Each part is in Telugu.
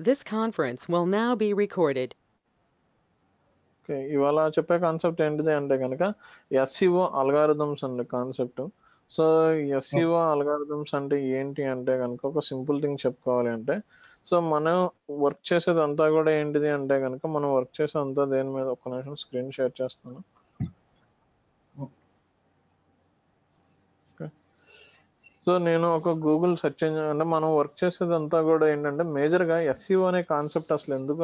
This conference will now be recorded. Okay, ఇవాళ చెప్పే కాన్సెప్ట్ ఏంటిది అంటే కనుక ఎస్ఈఓ అల్గారిథమ్స్ అండి కాన్సెప్ట్. సో ఎస్ఈఓ అల్గారిథమ్స్ అంటే ఏంటి అంటే కనుక ఒక సింపుల్ థింగ్ చెప్పుకోవాలి అంటే, సో మనం వర్క్ చేసేది అంతా కూడా ఏంటిది అంటే కనుక మనం వర్క్ చేసేదంతా దేని మీద, ఒక్క నిమిషం స్క్రీన్ షేర్ చేస్తాను. ఓకే, సో నేను ఒక గూగుల్ సెర్చ్ ఇంజిన్ అంటే మనం వర్క్ చేసేదంతా కూడా ఏంటంటే మేజర్గా ఎస్ఈఓ అనే కాన్సెప్ట్ అసలు ఎందుకు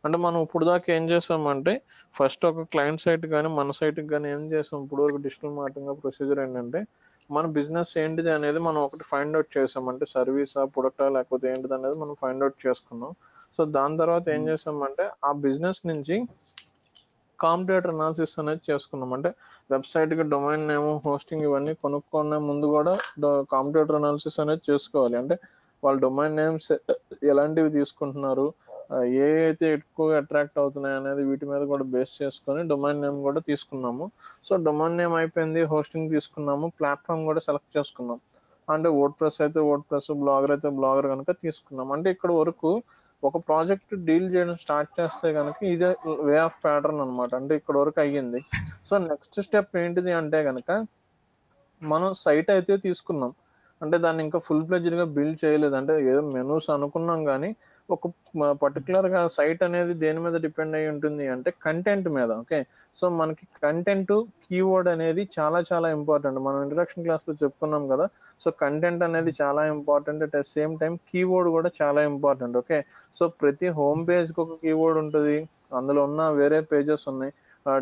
అంటే మనం ఇప్పుడు దాకా ఏం చేసామంటే ఫస్ట్ ఒక క్లయింట్ సైట్ కానీ మన సైట్కి కానీ ఏం చేసాం ఇప్పుడు వరకు డిజిటల్ మార్కెటింగ్ ప్రొసీజర్ ఏంటంటే మన బిజినెస్ ఏంటిది అనేది మనం ఒకటి ఫైండ్ అవుట్ చేసాం, అంటే సర్వీసా ప్రొడక్టా లేకపోతే ఏంటిది అనేది మనం ఫైండ్ అవుట్ చేసుకున్నాం. సో దాని తర్వాత ఏం చేసామంటే ఆ బిజినెస్ నుంచి కాంపిటేటర్ అనాలిసిస్ అనేది చేసుకున్నాం. అంటే వెబ్సైట్కి డొమైన్ నేమ్, హోస్టింగ్ ఇవన్నీ కొనుక్కునే ముందు కూడా కాంపిటేటర్ అనాలిసిస్ అనేది చేసుకోవాలి. అంటే వాళ్ళ డొమైన్ నేమ్స్ ఎలాంటివి తీసుకుంటున్నారు, ఏ అయితే ఎక్కువగా అట్రాక్ట్ అవుతున్నాయి అనేది వీటి మీద కూడా బేస్ చేసుకొని డొమైన్ నేమ్ కూడా తీసుకున్నాము. సో డొమైన్ నేమ్ అయిపోయింది, హోస్టింగ్ తీసుకున్నాము, ప్లాట్ఫామ్ కూడా సెలెక్ట్ చేసుకున్నాం. అంటే వర్డ్ ప్రెస్ అయితే వర్డ్ ప్రెస్, బ్లాగర్ అయితే బ్లాగర్ కనుక తీసుకున్నాం. అంటే ఇక్కడ వరకు ఒక ప్రాజెక్ట్ డీల్ చేయడం స్టార్ట్ చేస్తే కనుక ఇదే వే ఆఫ్ ప్యాటర్న్ అనమాట. అంటే ఇక్కడ వరకు అయ్యింది. సో నెక్స్ట్ స్టెప్ ఏంటిది అంటే కనుక మనం సైట్ అయితే తీసుకున్నాం, అంటే దాన్ని ఇంకా ఫుల్ గా బిల్డ్ చేయలేదు. అంటే ఏదో మెనూస్ అనుకున్నాం కానీ ఒక పర్టికులర్గా సైట్ అనేది దేని మీద డిపెండ్ అయి ఉంటుంది అంటే కంటెంట్ మీద. ఓకే, సో మనకి కంటెంట్ కీవర్డ్ అనేది చాలా చాలా ఇంపార్టెంట్. మనం ఇంట్రడక్షన్ క్లాస్లో చెప్పుకున్నాం కదా. సో కంటెంట్ అనేది చాలా important, at the same time keyword కూడా చాలా ఇంపార్టెంట్. ఓకే, సో ప్రతి హోమ్ పేజ్కి ఒక కీవర్డ్ ఉంటుంది, అందులో ఉన్న వేరే పేజెస్ ఉన్నాయి.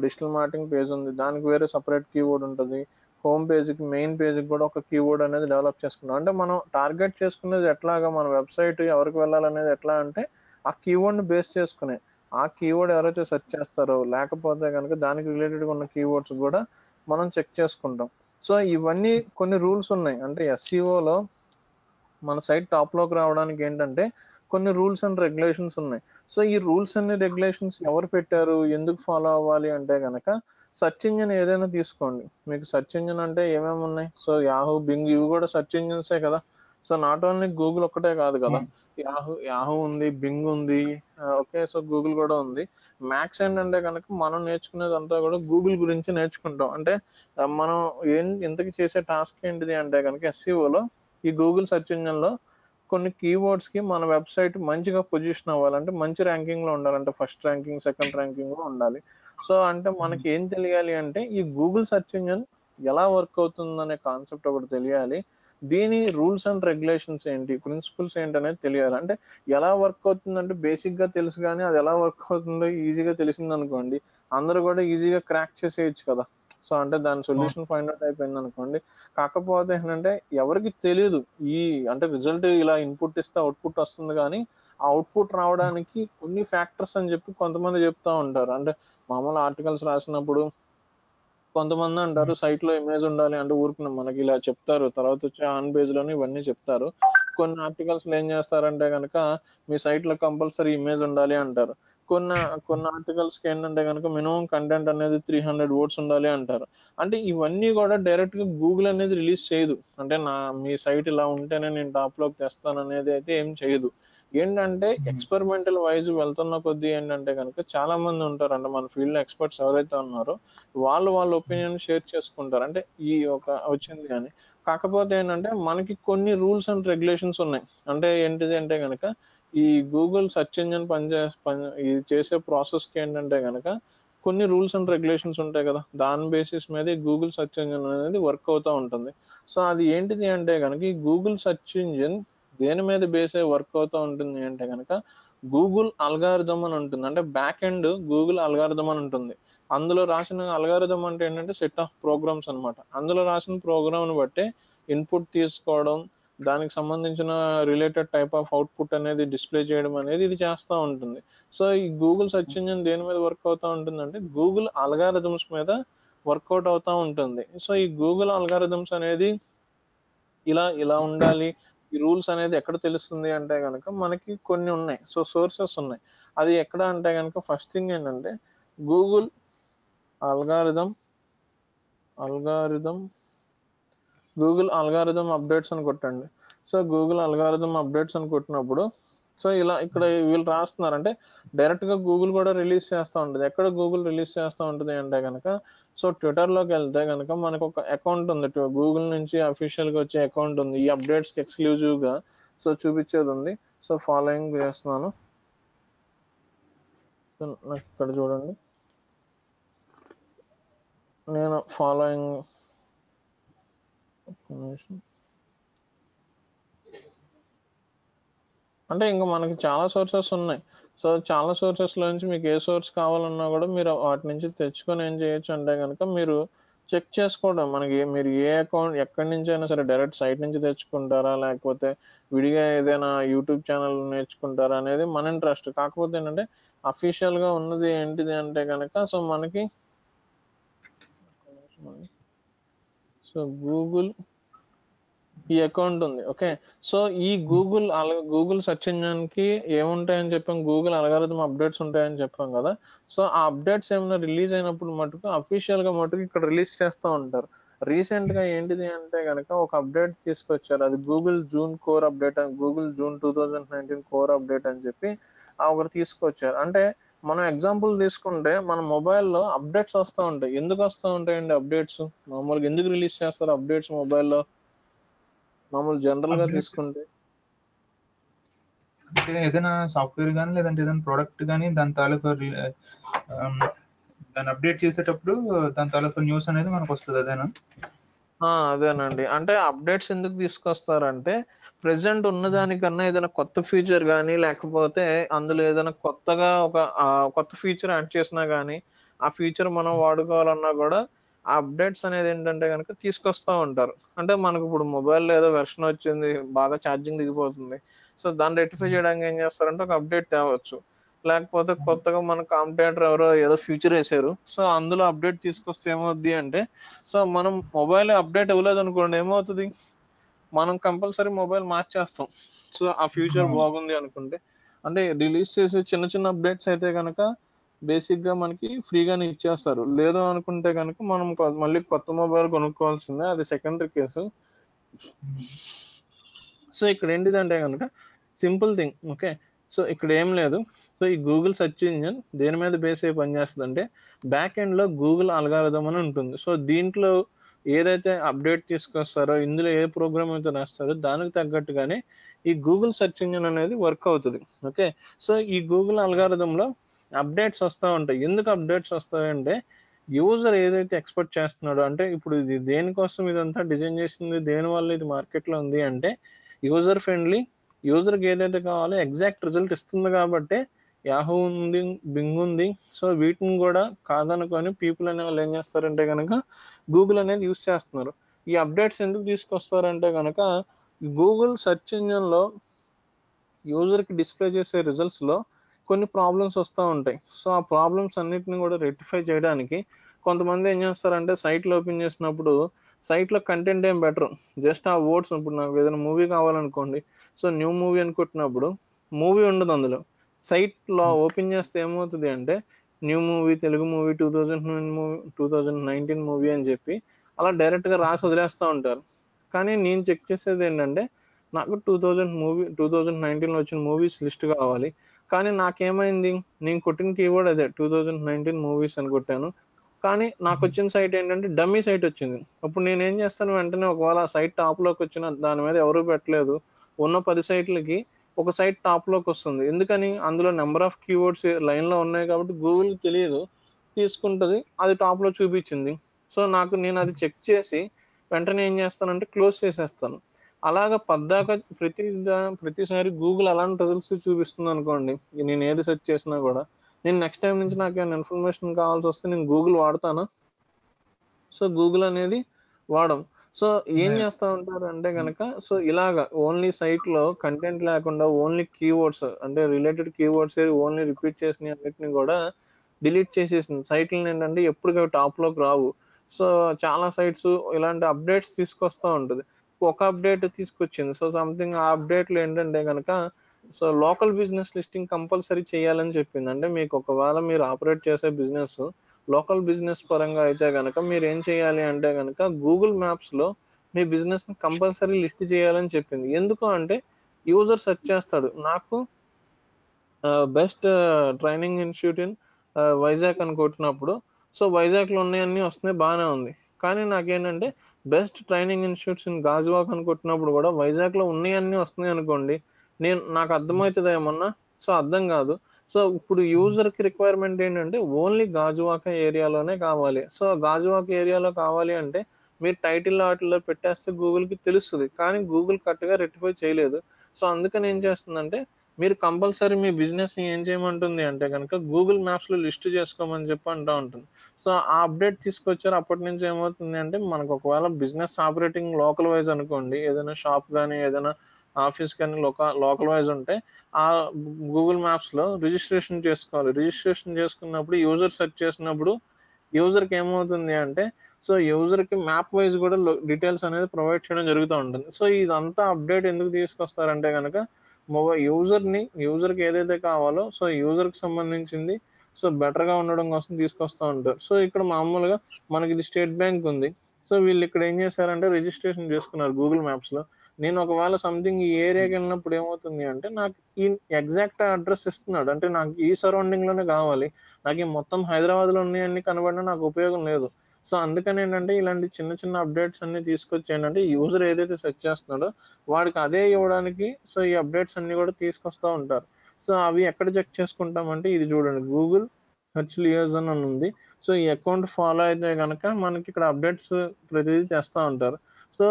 డిజిటల్ మార్కెటింగ్ పేజ్ ఉంది, దానికి వేరే సపరేట్ కీవర్డ్ ఉంటుంది. హోమ్ పేజ్కి, మెయిన్ పేజ్కి కూడా ఒక కీవర్డ్ అనేది డెవలప్ చేసుకున్నాం. అంటే మనం టార్గెట్ చేసుకునేది ఎట్లాగా, మన వెబ్సైట్ ఎవరికి వెళ్ళాలనేది ఎట్లా అంటే ఆ కీవర్డ్ని బేస్ చేసుకునే, ఆ కీవర్డ్ ఎవరైతే సెర్చ్ చేస్తారో లేకపోతే కనుక దానికి రిలేటెడ్గా ఉన్న కీవర్డ్స్ కూడా మనం చెక్ చేసుకుంటాం. సో ఇవన్నీ కొన్ని రూల్స్ ఉన్నాయి. అంటే ఎస్ఈఓలో మన సైట్ టాప్లోకి రావడానికి ఏంటంటే కొన్ని రూల్స్ అండ్ రెగ్యులేషన్స్ ఉన్నాయి. సో ఈ రూల్స్ అండ్ రెగ్యులేషన్స్ ఎవరు పెట్టారు, ఎందుకు ఫాలో అవ్వాలి అంటే కనుక సెర్చ్ ఇంజిన్ ఏదైనా తీసుకోండి, మీకు సెర్చ్ ఇంజిన్ అంటే ఏమేమి ఉన్నాయి. సో యాహూ, బింగ్ ఇవి కూడా సెర్చ్ ఇంజిన్సే కదా. సో నాట్ ఓన్లీ గూగుల్ ఒక్కటే కాదు కదా, యాహూ ఉంది, బింగ్ ఉంది, ఓకే, సో గూగుల్ కూడా ఉంది. మ్యాక్స్ ఏంటంటే కనుక మనం నేర్చుకునేదంతా కూడా గూగుల్ గురించి నేర్చుకుంటాం. అంటే మనం ఇంతకి చేసే టాస్క్ ఏంటిది అంటే కనుక ఎస్సీఓలో ఈ గూగుల్ సెర్చ్ ఇంజిన్లో కొన్ని కీవర్డ్స్కి మన వెబ్సైట్ మంచిగా పొజిషన్ అవ్వాలంటే మంచి ర్యాంకింగ్లో ఉండాలంటే ఫస్ట్ ర్యాంకింగ్, సెకండ్ ర్యాంకింగ్లో ఉండాలి. సో అంటే మనకి ఏం తెలియాలి అంటే ఈ గూగుల్ సెర్చ్ ఇంజిన్ ఎలా వర్క్ అవుతుందనే కాన్సెప్ట్ ఒకటి తెలియాలి. దీని రూల్స్ అండ్ రెగ్యులేషన్స్ ఏంటి, ప్రిన్సిపల్స్ ఏంటి అనేది తెలియాలి. అంటే ఎలా వర్క్ అవుతుందంటే బేసిక్గా తెలుసు, కానీ అది ఎలా వర్క్ అవుతుందో ఈజీగా తెలిసింది అనుకోండి అందరూ కూడా ఈజీగా క్రాక్ చేసేయచ్చు కదా. సో అంటే దాని సొల్యూషన్ ఫైండ్ అవుట్ అయిపోయింది అనుకోండి. కాకపోతే ఏంటంటే ఎవరికి తెలియదు ఈ, అంటే రిజల్ట్ ఇలా ఇన్పుట్ ఇస్తే అవుట్పుట్ వస్తుంది కానీ ఆ అవుట్పుట్ రావడానికి కొన్ని ఫ్యాక్టర్స్ అని చెప్పి కొంతమంది చెప్తా ఉంటారు. అంటే మామూలు ఆర్టికల్స్ రాసినప్పుడు కొంతమంది అంటారు సైట్ లో ఇమేజ్ ఉండాలి, అంటే ఊరికి మనకి ఇలా చెప్తారు, తర్వాత వచ్చి ఆన్ పేజ్ లోనే ఇవన్నీ చెప్తారు. కొన్ని ఆర్టికల్స్ ఏం చేస్తారంటే కనుక మీ సైట్ లో కంపల్సరీ ఇమేజ్ ఉండాలి అంటారు. కొన్ని కొన్ని ఆర్టికల్స్ కి ఏంటంటే కనుక మినిమం కంటెంట్ అనేది 300 వర్డ్స్ ఉండాలి అంటారు. అంటే ఇవన్నీ కూడా డైరెక్ట్ గా గూగుల్ అనేది రిలీజ్ చేయదు. అంటే మీ సైట్ ఇలా ఉంటేనే నేను టాప్ లోకి తెస్తాను అనేది అయితే ఏం చేయదు. ఏంటంటే ఎక్స్పెరిమెంటల్ వైజ్ వెళ్తున్న కొద్దీ ఏంటంటే కనుక చాలా మంది ఉంటారు, అంటే మన ఫీల్డ్ లో ఎక్స్పర్ట్స్ ఎవరైతే ఉన్నారో వాళ్ళు వాళ్ళ ఒపీనియన్ షేర్ చేసుకుంటారు. అంటే ఈ ఒక వచ్చింది కానీ కాకపోతే ఏంటంటే మనకి కొన్ని రూల్స్ అండ్ రెగ్యులేషన్స్ ఉన్నాయి. అంటే ఏంటిది అంటే కనుక ఈ గూగుల్ సెర్చ్ ఇంజిన్ ఇది చేసే ప్రాసెస్కి ఏంటంటే కనుక కొన్ని రూల్స్ అండ్ రెగ్యులేషన్స్ ఉంటాయి కదా, దాని బేసిస్ మీద ఈ గూగుల్ సెర్చ్ ఇంజిన్ అనేది వర్క్ అవుతూ ఉంటుంది. సో అది ఏంటిది అంటే కనుక ఈ గూగుల్ సెర్చ్ ఇంజిన్ దేని మీద బేస్ అయి వర్క్ అవుతూ ఉంటుంది అంటే కనుక గూగుల్ అల్గారిథం అని ఉంటుంది. అంటే బ్యాక్ ఎండ్ గూగుల్ అల్గారిథం అని ఉంటుంది. అందులో రాసిన అల్గారిథం అంటే ఏంటంటే సెట్ ఆఫ్ ప్రోగ్రామ్స్ అనమాట. అందులో రాసిన ప్రోగ్రామ్ని బట్టి ఇన్పుట్ తీసుకోవడం, దానికి సంబంధించిన రిలేటెడ్ టైప్ ఆఫ్ అవుట్పుట్ అనేది డిస్ప్లే చేయడం అనేది ఇది చేస్తూ ఉంటుంది. సో ఈ గూగుల్ సెర్చ్ ఇంజిన్ దేని మీద వర్క్ అవుతూ ఉంటుందంటే గూగుల్ అల్గారిథమ్స్ మీద వర్కౌట్ అవుతూ ఉంటుంది. సో ఈ గూగుల్ అల్గారిథమ్స్ అనేది ఇలా ఇలా ఉండాలి, ఈ రూల్స్ అనేది ఎక్కడ తెలుస్తుంది అంటే కనుక మనకి కొన్ని ఉన్నాయి. సో సోర్సెస్ ఉన్నాయి. అది ఎక్కడ అంటే కనుక ఫస్ట్ థింగ్ ఏంటంటే Google algorithm algorithm Google algorithm updates అని కొట్టండి. సో గూగుల్ అల్గారిథం అప్డేట్స్ అని కొట్టినప్పుడు సో ఇలా ఇక్కడ వీళ్ళు రాస్తున్నారు అంటే డైరెక్ట్ గా గూగుల్ కూడా రిలీజ్ చేస్తూ ఉంటుంది. ఎక్కడ గూగుల్ రిలీజ్ చేస్తూ ఉంటుంది అంటే కనుక, సో ట్విట్టర్లోకి వెళ్తే కనుక మనకు ఒక అకౌంట్ ఉంది, గూగుల్ నుంచి అఫీషియల్ గా వచ్చే అకౌంట్ ఉంది. ఈ అప్డేట్స్ ఎక్స్క్లూజివ్ గా సో చూపించేది ఉంది. సో ఫాలోయింగ్ చేస్తున్నాను. సో నాకు ఇక్కడ చూడండి, నేను ఫాలోయింగ్ అంటే ఇంకా మనకి చాలా సోర్సెస్ ఉన్నాయి. సో చాలా సోర్సెస్లో నుంచి మీకు ఏ సోర్స్ కావాలన్నా కూడా మీరు వాటి నుంచి తెచ్చుకొని ఏం చేయొచ్చు అంటే కనుక మీరు చెక్ చేసుకోవడం. మనకి మీరు ఏ అకౌంట్ ఎక్కడి నుంచి అయినా సరే డైరెక్ట్ సైట్ నుంచి తెచ్చుకుంటారా, లేకపోతే విడిగా ఏదైనా యూట్యూబ్ ఛానల్ నేర్చుకుంటారా అనేది మన ఇంట్రెస్ట్. కాకపోతే ఏంటంటే అఫీషియల్గా ఉన్నది ఏంటిది అంటే కనుక, సో మనకి సో గూగుల్ ఈ అకౌంట్ ఉంది. ఓకే, సో ఈ గూగుల్ సెర్చ్ ఇంజిన్ కి ఏముంటాయని చెప్పాం, గూగుల్ అల్గారిథం అప్డేట్స్ ఉంటాయని చెప్పాం కదా. సో ఆ అప్డేట్స్ ఏమైనా రిలీజ్ అయినప్పుడు మటుకు అఫీషియల్ గా మటుకు ఇక్కడ రిలీజ్ చేస్తూ ఉంటారు. రీసెంట్ గా ఏంటిది అంటే కనుక ఒక అప్డేట్ తీసుకొచ్చారు, అది గూగుల్ జూన్ కోర్ అప్డేట్ అని, గూగుల్ జూన్ 2019 కోర్ అప్డేట్ అని చెప్పి ఒకటి తీసుకొచ్చారు. అంటే మనం ఎగ్జాంపుల్ తీసుకుంటే మన మొబైల్లో అప్డేట్స్ వస్తూ ఉంటాయి. ఎందుకు వస్తూ ఉంటాయండి అప్డేట్స్? మామూలుగా ఎందుకు రిలీజ్ చేస్తారు అప్డేట్స్ మొబైల్లో మామూలు జనరల్ గా అప్డేట్ తీసుకుంటే? అంటే ఏదైనా సాఫ్ట్వేర్ కానీ లేదంటే ఏదైనా ప్రోడక్ట్ కానీ దాని తాలూకా దాన్ని అప్డేట్ చేసేటప్పుడు దాని తాలూకా న్యూస్ అనేది మనకు వస్తుంది. అదేనా? అదేనండి. అంటే అప్డేట్స్ ఎందుకు తీసుకొస్తారంటే ప్రెసెంట్ ఉన్నదానికన్నా ఏదైనా కొత్త ఫీచర్ కానీ, లేకపోతే అందులో ఏదైనా కొత్తగా ఒక కొత్త ఫీచర్ యాడ్ చేసినా కానీ, ఆ ఫీచర్ మనం వాడుకోవాలన్నా కూడా ఆ అప్డేట్స్ అనేది ఏంటంటే కనుక తీసుకొస్తా ఉంటారు. అంటే మనకు ఇప్పుడు మొబైల్లో ఏదో వెర్షన్ వచ్చింది, బాగా ఛార్జింగ్ దిగిపోతుంది. సో దాన్ని రెక్టిఫై చేయడానికి ఏం చేస్తారంటే ఒక అప్డేట్ తేవచ్చు. లేకపోతే కొత్తగా మన కాంపిటేటర్ ఎవరో ఏదో ఫీచర్ వేసారు, సో అందులో అప్డేట్ తీసుకొస్తే ఏమవుద్ది అంటే, సో మనం మొబైల్ అప్డేట్ ఇవ్వలేదు అనుకోండి, ఏమవుతుంది, మనం కంపల్సరీ మొబైల్ మార్చేస్తాం. సో ఆ ఫ్యూచర్ బాగుంది అనుకుంటే, అంటే రిలీజ్ చేసే చిన్న చిన్న అప్డేట్స్ అయితే కనుక బేసిక్ గా మనకి ఫ్రీగానే ఇచ్చేస్తారు. లేదు అనుకుంటే కనుక మనం మళ్ళీ కొత్త మొబైల్ కొనుక్కోవాల్సిందే, అది సెకండరీ కేసు. సో ఇక్కడ ఏంటిదంటే కనుక సింపుల్ థింగ్. ఓకే, సో ఇక్కడ ఏం లేదు. సో ఈ గూగుల్ సెర్చ్ ఇంజిన్ దేని మీద బేస్ అయి పనిచేస్తుంది అంటే బ్యాక్ ఎండ్ లో గూగుల్ అల్గారిథం అని ఉంటుంది. సో దీంట్లో ఏదైతే అప్డేట్ తీసుకొస్తారో, ఇందులో ఏ ప్రోగ్రామ్ అయితే రాస్తారో దానికి తగ్గట్టుగానే ఈ గూగుల్ సెర్చ్ ఇంజిన్ అనేది వర్క్ అవుతుంది. ఓకే, సో ఈ గూగుల్ అల్గారిథంలో అప్డేట్స్ వస్తూ ఉంటాయి. ఎందుకు అప్డేట్స్ వస్తాయంటే యూజర్ ఏదైతే ఎక్స్పెక్ట్ చేస్తున్నాడో, అంటే ఇప్పుడు ఇది దేనికోసం ఇదంతా డిజైన్ చేసింది, దేనివల్ల ఇది మార్కెట్లో ఉంది అంటే యూజర్ ఫ్రెండ్లీ, యూజర్కి ఏదైతే కావాలో ఎగ్జాక్ట్ రిజల్ట్ ఇస్తుంది కాబట్టి యాహూ ఉంది, బింగ్ ఉంది. సో వీటిని కూడా కాదనుకొని పీపుల్ అనే వాళ్ళు ఏం చేస్తారంటే కనుక గూగుల్ అనేది యూస్ చేస్తున్నారు. ఈ అప్డేట్స్ ఎందుకు తీసుకొస్తారంటే కనుక గూగుల్ సెర్చ్ ఇంజిన్లో యూజర్కి డిస్ప్లే చేసే రిజల్ట్స్లో కొన్ని ప్రాబ్లమ్స్ వస్తూ ఉంటాయి. సో ఆ ప్రాబ్లమ్స్ అన్నిటిని కూడా రెక్టిఫై చేయడానికి కొంతమంది ఏం చేస్తారంటే సైట్లు ఓపెన్ చేసినప్పుడు సైట్లో కంటెంట్ ఏం బెటర్, జస్ట్ ఆ వర్డ్స్. ఇప్పుడు నాకు ఏదైనా మూవీ కావాలనుకోండి, సో న్యూ మూవీ అనుకుంటున్నప్పుడు మూవీ ఉండదు అందులో. సైట్లో ఓపెన్ చేస్తే ఏమవుతుంది అంటే new movie, Telugu movie, 2019 movie అని చెప్పి అలా డైరెక్ట్గా రాసి వదిలేస్తూ ఉంటారు. కానీ నేను చెక్ చేసేది ఏంటంటే నాకు 2019లో వచ్చిన మూవీస్ లిస్ట్ కావాలి. కానీ నాకేమైంది, నేను కొట్టిన కీవర్డ్ అదే 2019 మూవీస్ అని కొట్టాను. కానీ నాకు వచ్చిన సైట్ ఏంటంటే డమ్మీ సైట్ వచ్చింది. అప్పుడు నేను ఏం చేస్తాను, వెంటనే ఒకవేళ ఆ సైట్ టాప్లోకి వచ్చిన దాని మీద ఎవరు పెట్టలేదు, ఉన్న 10 సైట్లకి ఒక సైట్ టాప్లోకి వస్తుంది. ఎందుకని, అందులో నెంబర్ ఆఫ్ కీవర్డ్స్ లైన్లో ఉన్నాయి కాబట్టి గూగుల్ తెలియదు, తీసుకుంటుంది, అది టాప్లో చూపించింది. సో నేను అది చెక్ చేసి వెంటనే ఏం చేస్తానంటే క్లోజ్ చేసేస్తాను. అలాగా పద్దాక ప్రతిసారి గూగుల్ అలాంటి రిజల్ట్స్ చూపిస్తుంది అనుకోండి, నేను ఏది సెర్చ్ చేసినా కూడా నేను నెక్స్ట్ టైం నుంచి నాకు ఏమైనా ఇన్ఫర్మేషన్ కావాల్సి వస్తే నేను గూగుల్ వాడతానా? సో గూగుల్ అనేది వాడం. సో ఏం చేస్తా ఉంటారు అంటే కనుక, సో ఇలాగా ఓన్లీ సైట్లో కంటెంట్ లేకుండా ఓన్లీ కీవర్డ్స్, అంటే రిలేటెడ్ కీవర్డ్స్ ఓన్లీ రిపీట్ చేసిన అన్నిటిని కూడా డిలీట్ చేసేసింది. సైట్లు ఏంటంటే ఎప్పుడు టాప్లోకి రావు. సో చాలా సైట్స్ ఇలాంటి అప్డేట్స్ తీసుకొస్తూ ఉంటుంది. ఒక అప్డేట్ తీసుకొచ్చింది, సో సంథింగ్ ఆ అప్డేట్లో ఏంటంటే కనుక so local business listing compulsory చేయాలని చెప్పింది. అంటే మీకు ఒకవేళ మీరు ఆపరేట్ చేసే బిజినెస్ లోకల్ బిజినెస్ పరంగా అయితే కనుక మీరు ఏం చేయాలి అంటే కనుక గూగుల్ మ్యాప్స్లో మీ బిజినెస్ని కంపల్సరీ లిస్ట్ చేయాలని చెప్పింది. ఎందుకు అంటే యూజర్ సెర్చ్ చేస్తాడు, నాకు best training institute in Vizag అని కొట్టినప్పుడు సో వైజాగ్లో ఉన్నాయన్నీ వస్తున్నాయి, బాగానే ఉంది. కానీ నాకేంటంటే best training institutes in Gajuwaka అని కొట్టినప్పుడు కూడా వైజాగ్లో ఉన్నాయన్నీ వస్తున్నాయి అనుకోండి, నాకు అర్థమవుతుంది ఏమన్నా? సో అర్థం కాదు. సో ఇప్పుడు యూజర్కి రిక్వైర్మెంట్ ఏంటంటే ఓన్లీ గాజువాక ఏరియాలోనే కావాలి. సో గాజువాక ఏరియాలో కావాలి అంటే మీరు టైటిల్ వాటిల్లో పెట్టేస్తే గూగుల్కి తెలుస్తుంది, కానీ గూగుల్ కరెక్ట్గా రెక్టిఫై చేయలేదు. సో అందుకని ఏం చేస్తుందంటే మీరు కంపల్సరీ మీ బిజినెస్ ఏం చేయమంటుంది అంటే కనుక గూగుల్ మ్యాప్స్ లో లిస్ట్ చేసుకోమని చెప్పి అంటూ ఉంటుంది. సో ఆ అప్డేట్ తీసుకొచ్చారు. అప్పటి నుంచి ఏమవుతుంది అంటే మనకు ఒకవేళ బిజినెస్ ఆపరేటింగ్ లోకల్ వైజ్ అనుకోండి, ఏదైనా షాప్ కానీ ఏదైనా ఆఫీస్ కానీ లోకల్ వైజ్ ఉంటే ఆ గూగుల్ మ్యాప్స్ లో రిజిస్ట్రేషన్ చేసుకోవాలి. రిజిస్ట్రేషన్ చేసుకున్నప్పుడు యూజర్ సెర్చ్ చేసినప్పుడు యూజర్కి ఏమవుతుంది అంటే సో యూజర్కి మ్యాప్ వైజ్ కూడా డీటెయిల్స్ అనేది ప్రొవైడ్ చేయడం జరుగుతూ ఉంటుంది. సో ఇదంతా అప్డేట్ ఎందుకు తీసుకొస్తారంటే కనుక యూజర్కి ఏదైతే కావాలో సో యూజర్కి సంబంధించింది సో బెటర్గా ఉండడం కోసం తీసుకొస్తూ ఉంటారు. సో ఇక్కడ మామూలుగా మనకి ఇది స్టేట్ బ్యాంక్ ఉంది. సో వీళ్ళు ఇక్కడ ఏం చేశారంటే రిజిస్ట్రేషన్ చేసుకున్నారు గూగుల్ మ్యాప్స్లో. నేను ఒకవేళ సంథింగ్ ఈ ఏరియాకి వెళ్ళినప్పుడు ఏమవుతుంది అంటే నాకు ఈ ఎగ్జాక్ట్ అడ్రస్ ఇస్తున్నాడు, అంటే నాకు ఈ సరౌండింగ్లోనే కావాలి, నాకు ఈ మొత్తం హైదరాబాద్లో ఉన్నాయన్నీ కనబడినా నాకు ఉపయోగం లేదు. సో అందుకని ఏంటంటే ఇలాంటి చిన్న చిన్న అప్డేట్స్ అన్ని తీసుకొచ్చి ఏంటంటే యూజర్ ఏదైతే సెర్చ్ చేస్తున్నాడో వాడికి అదే ఇవ్వడానికి సో ఈ అప్డేట్స్ అన్ని కూడా తీసుకొస్తూ ఉంటారు. సో అవి ఎక్కడ చెక్ చేసుకుంటామంటే ఇది చూడండి, గూగుల్ సెర్చ్ లియాజన్ అని ఉంది. సో ఈ అకౌంట్ ఫాలో అయితే కనుక మనకి ఇక్కడ అప్డేట్స్ ప్రతిదీ చేస్తూ ఉంటారు. సో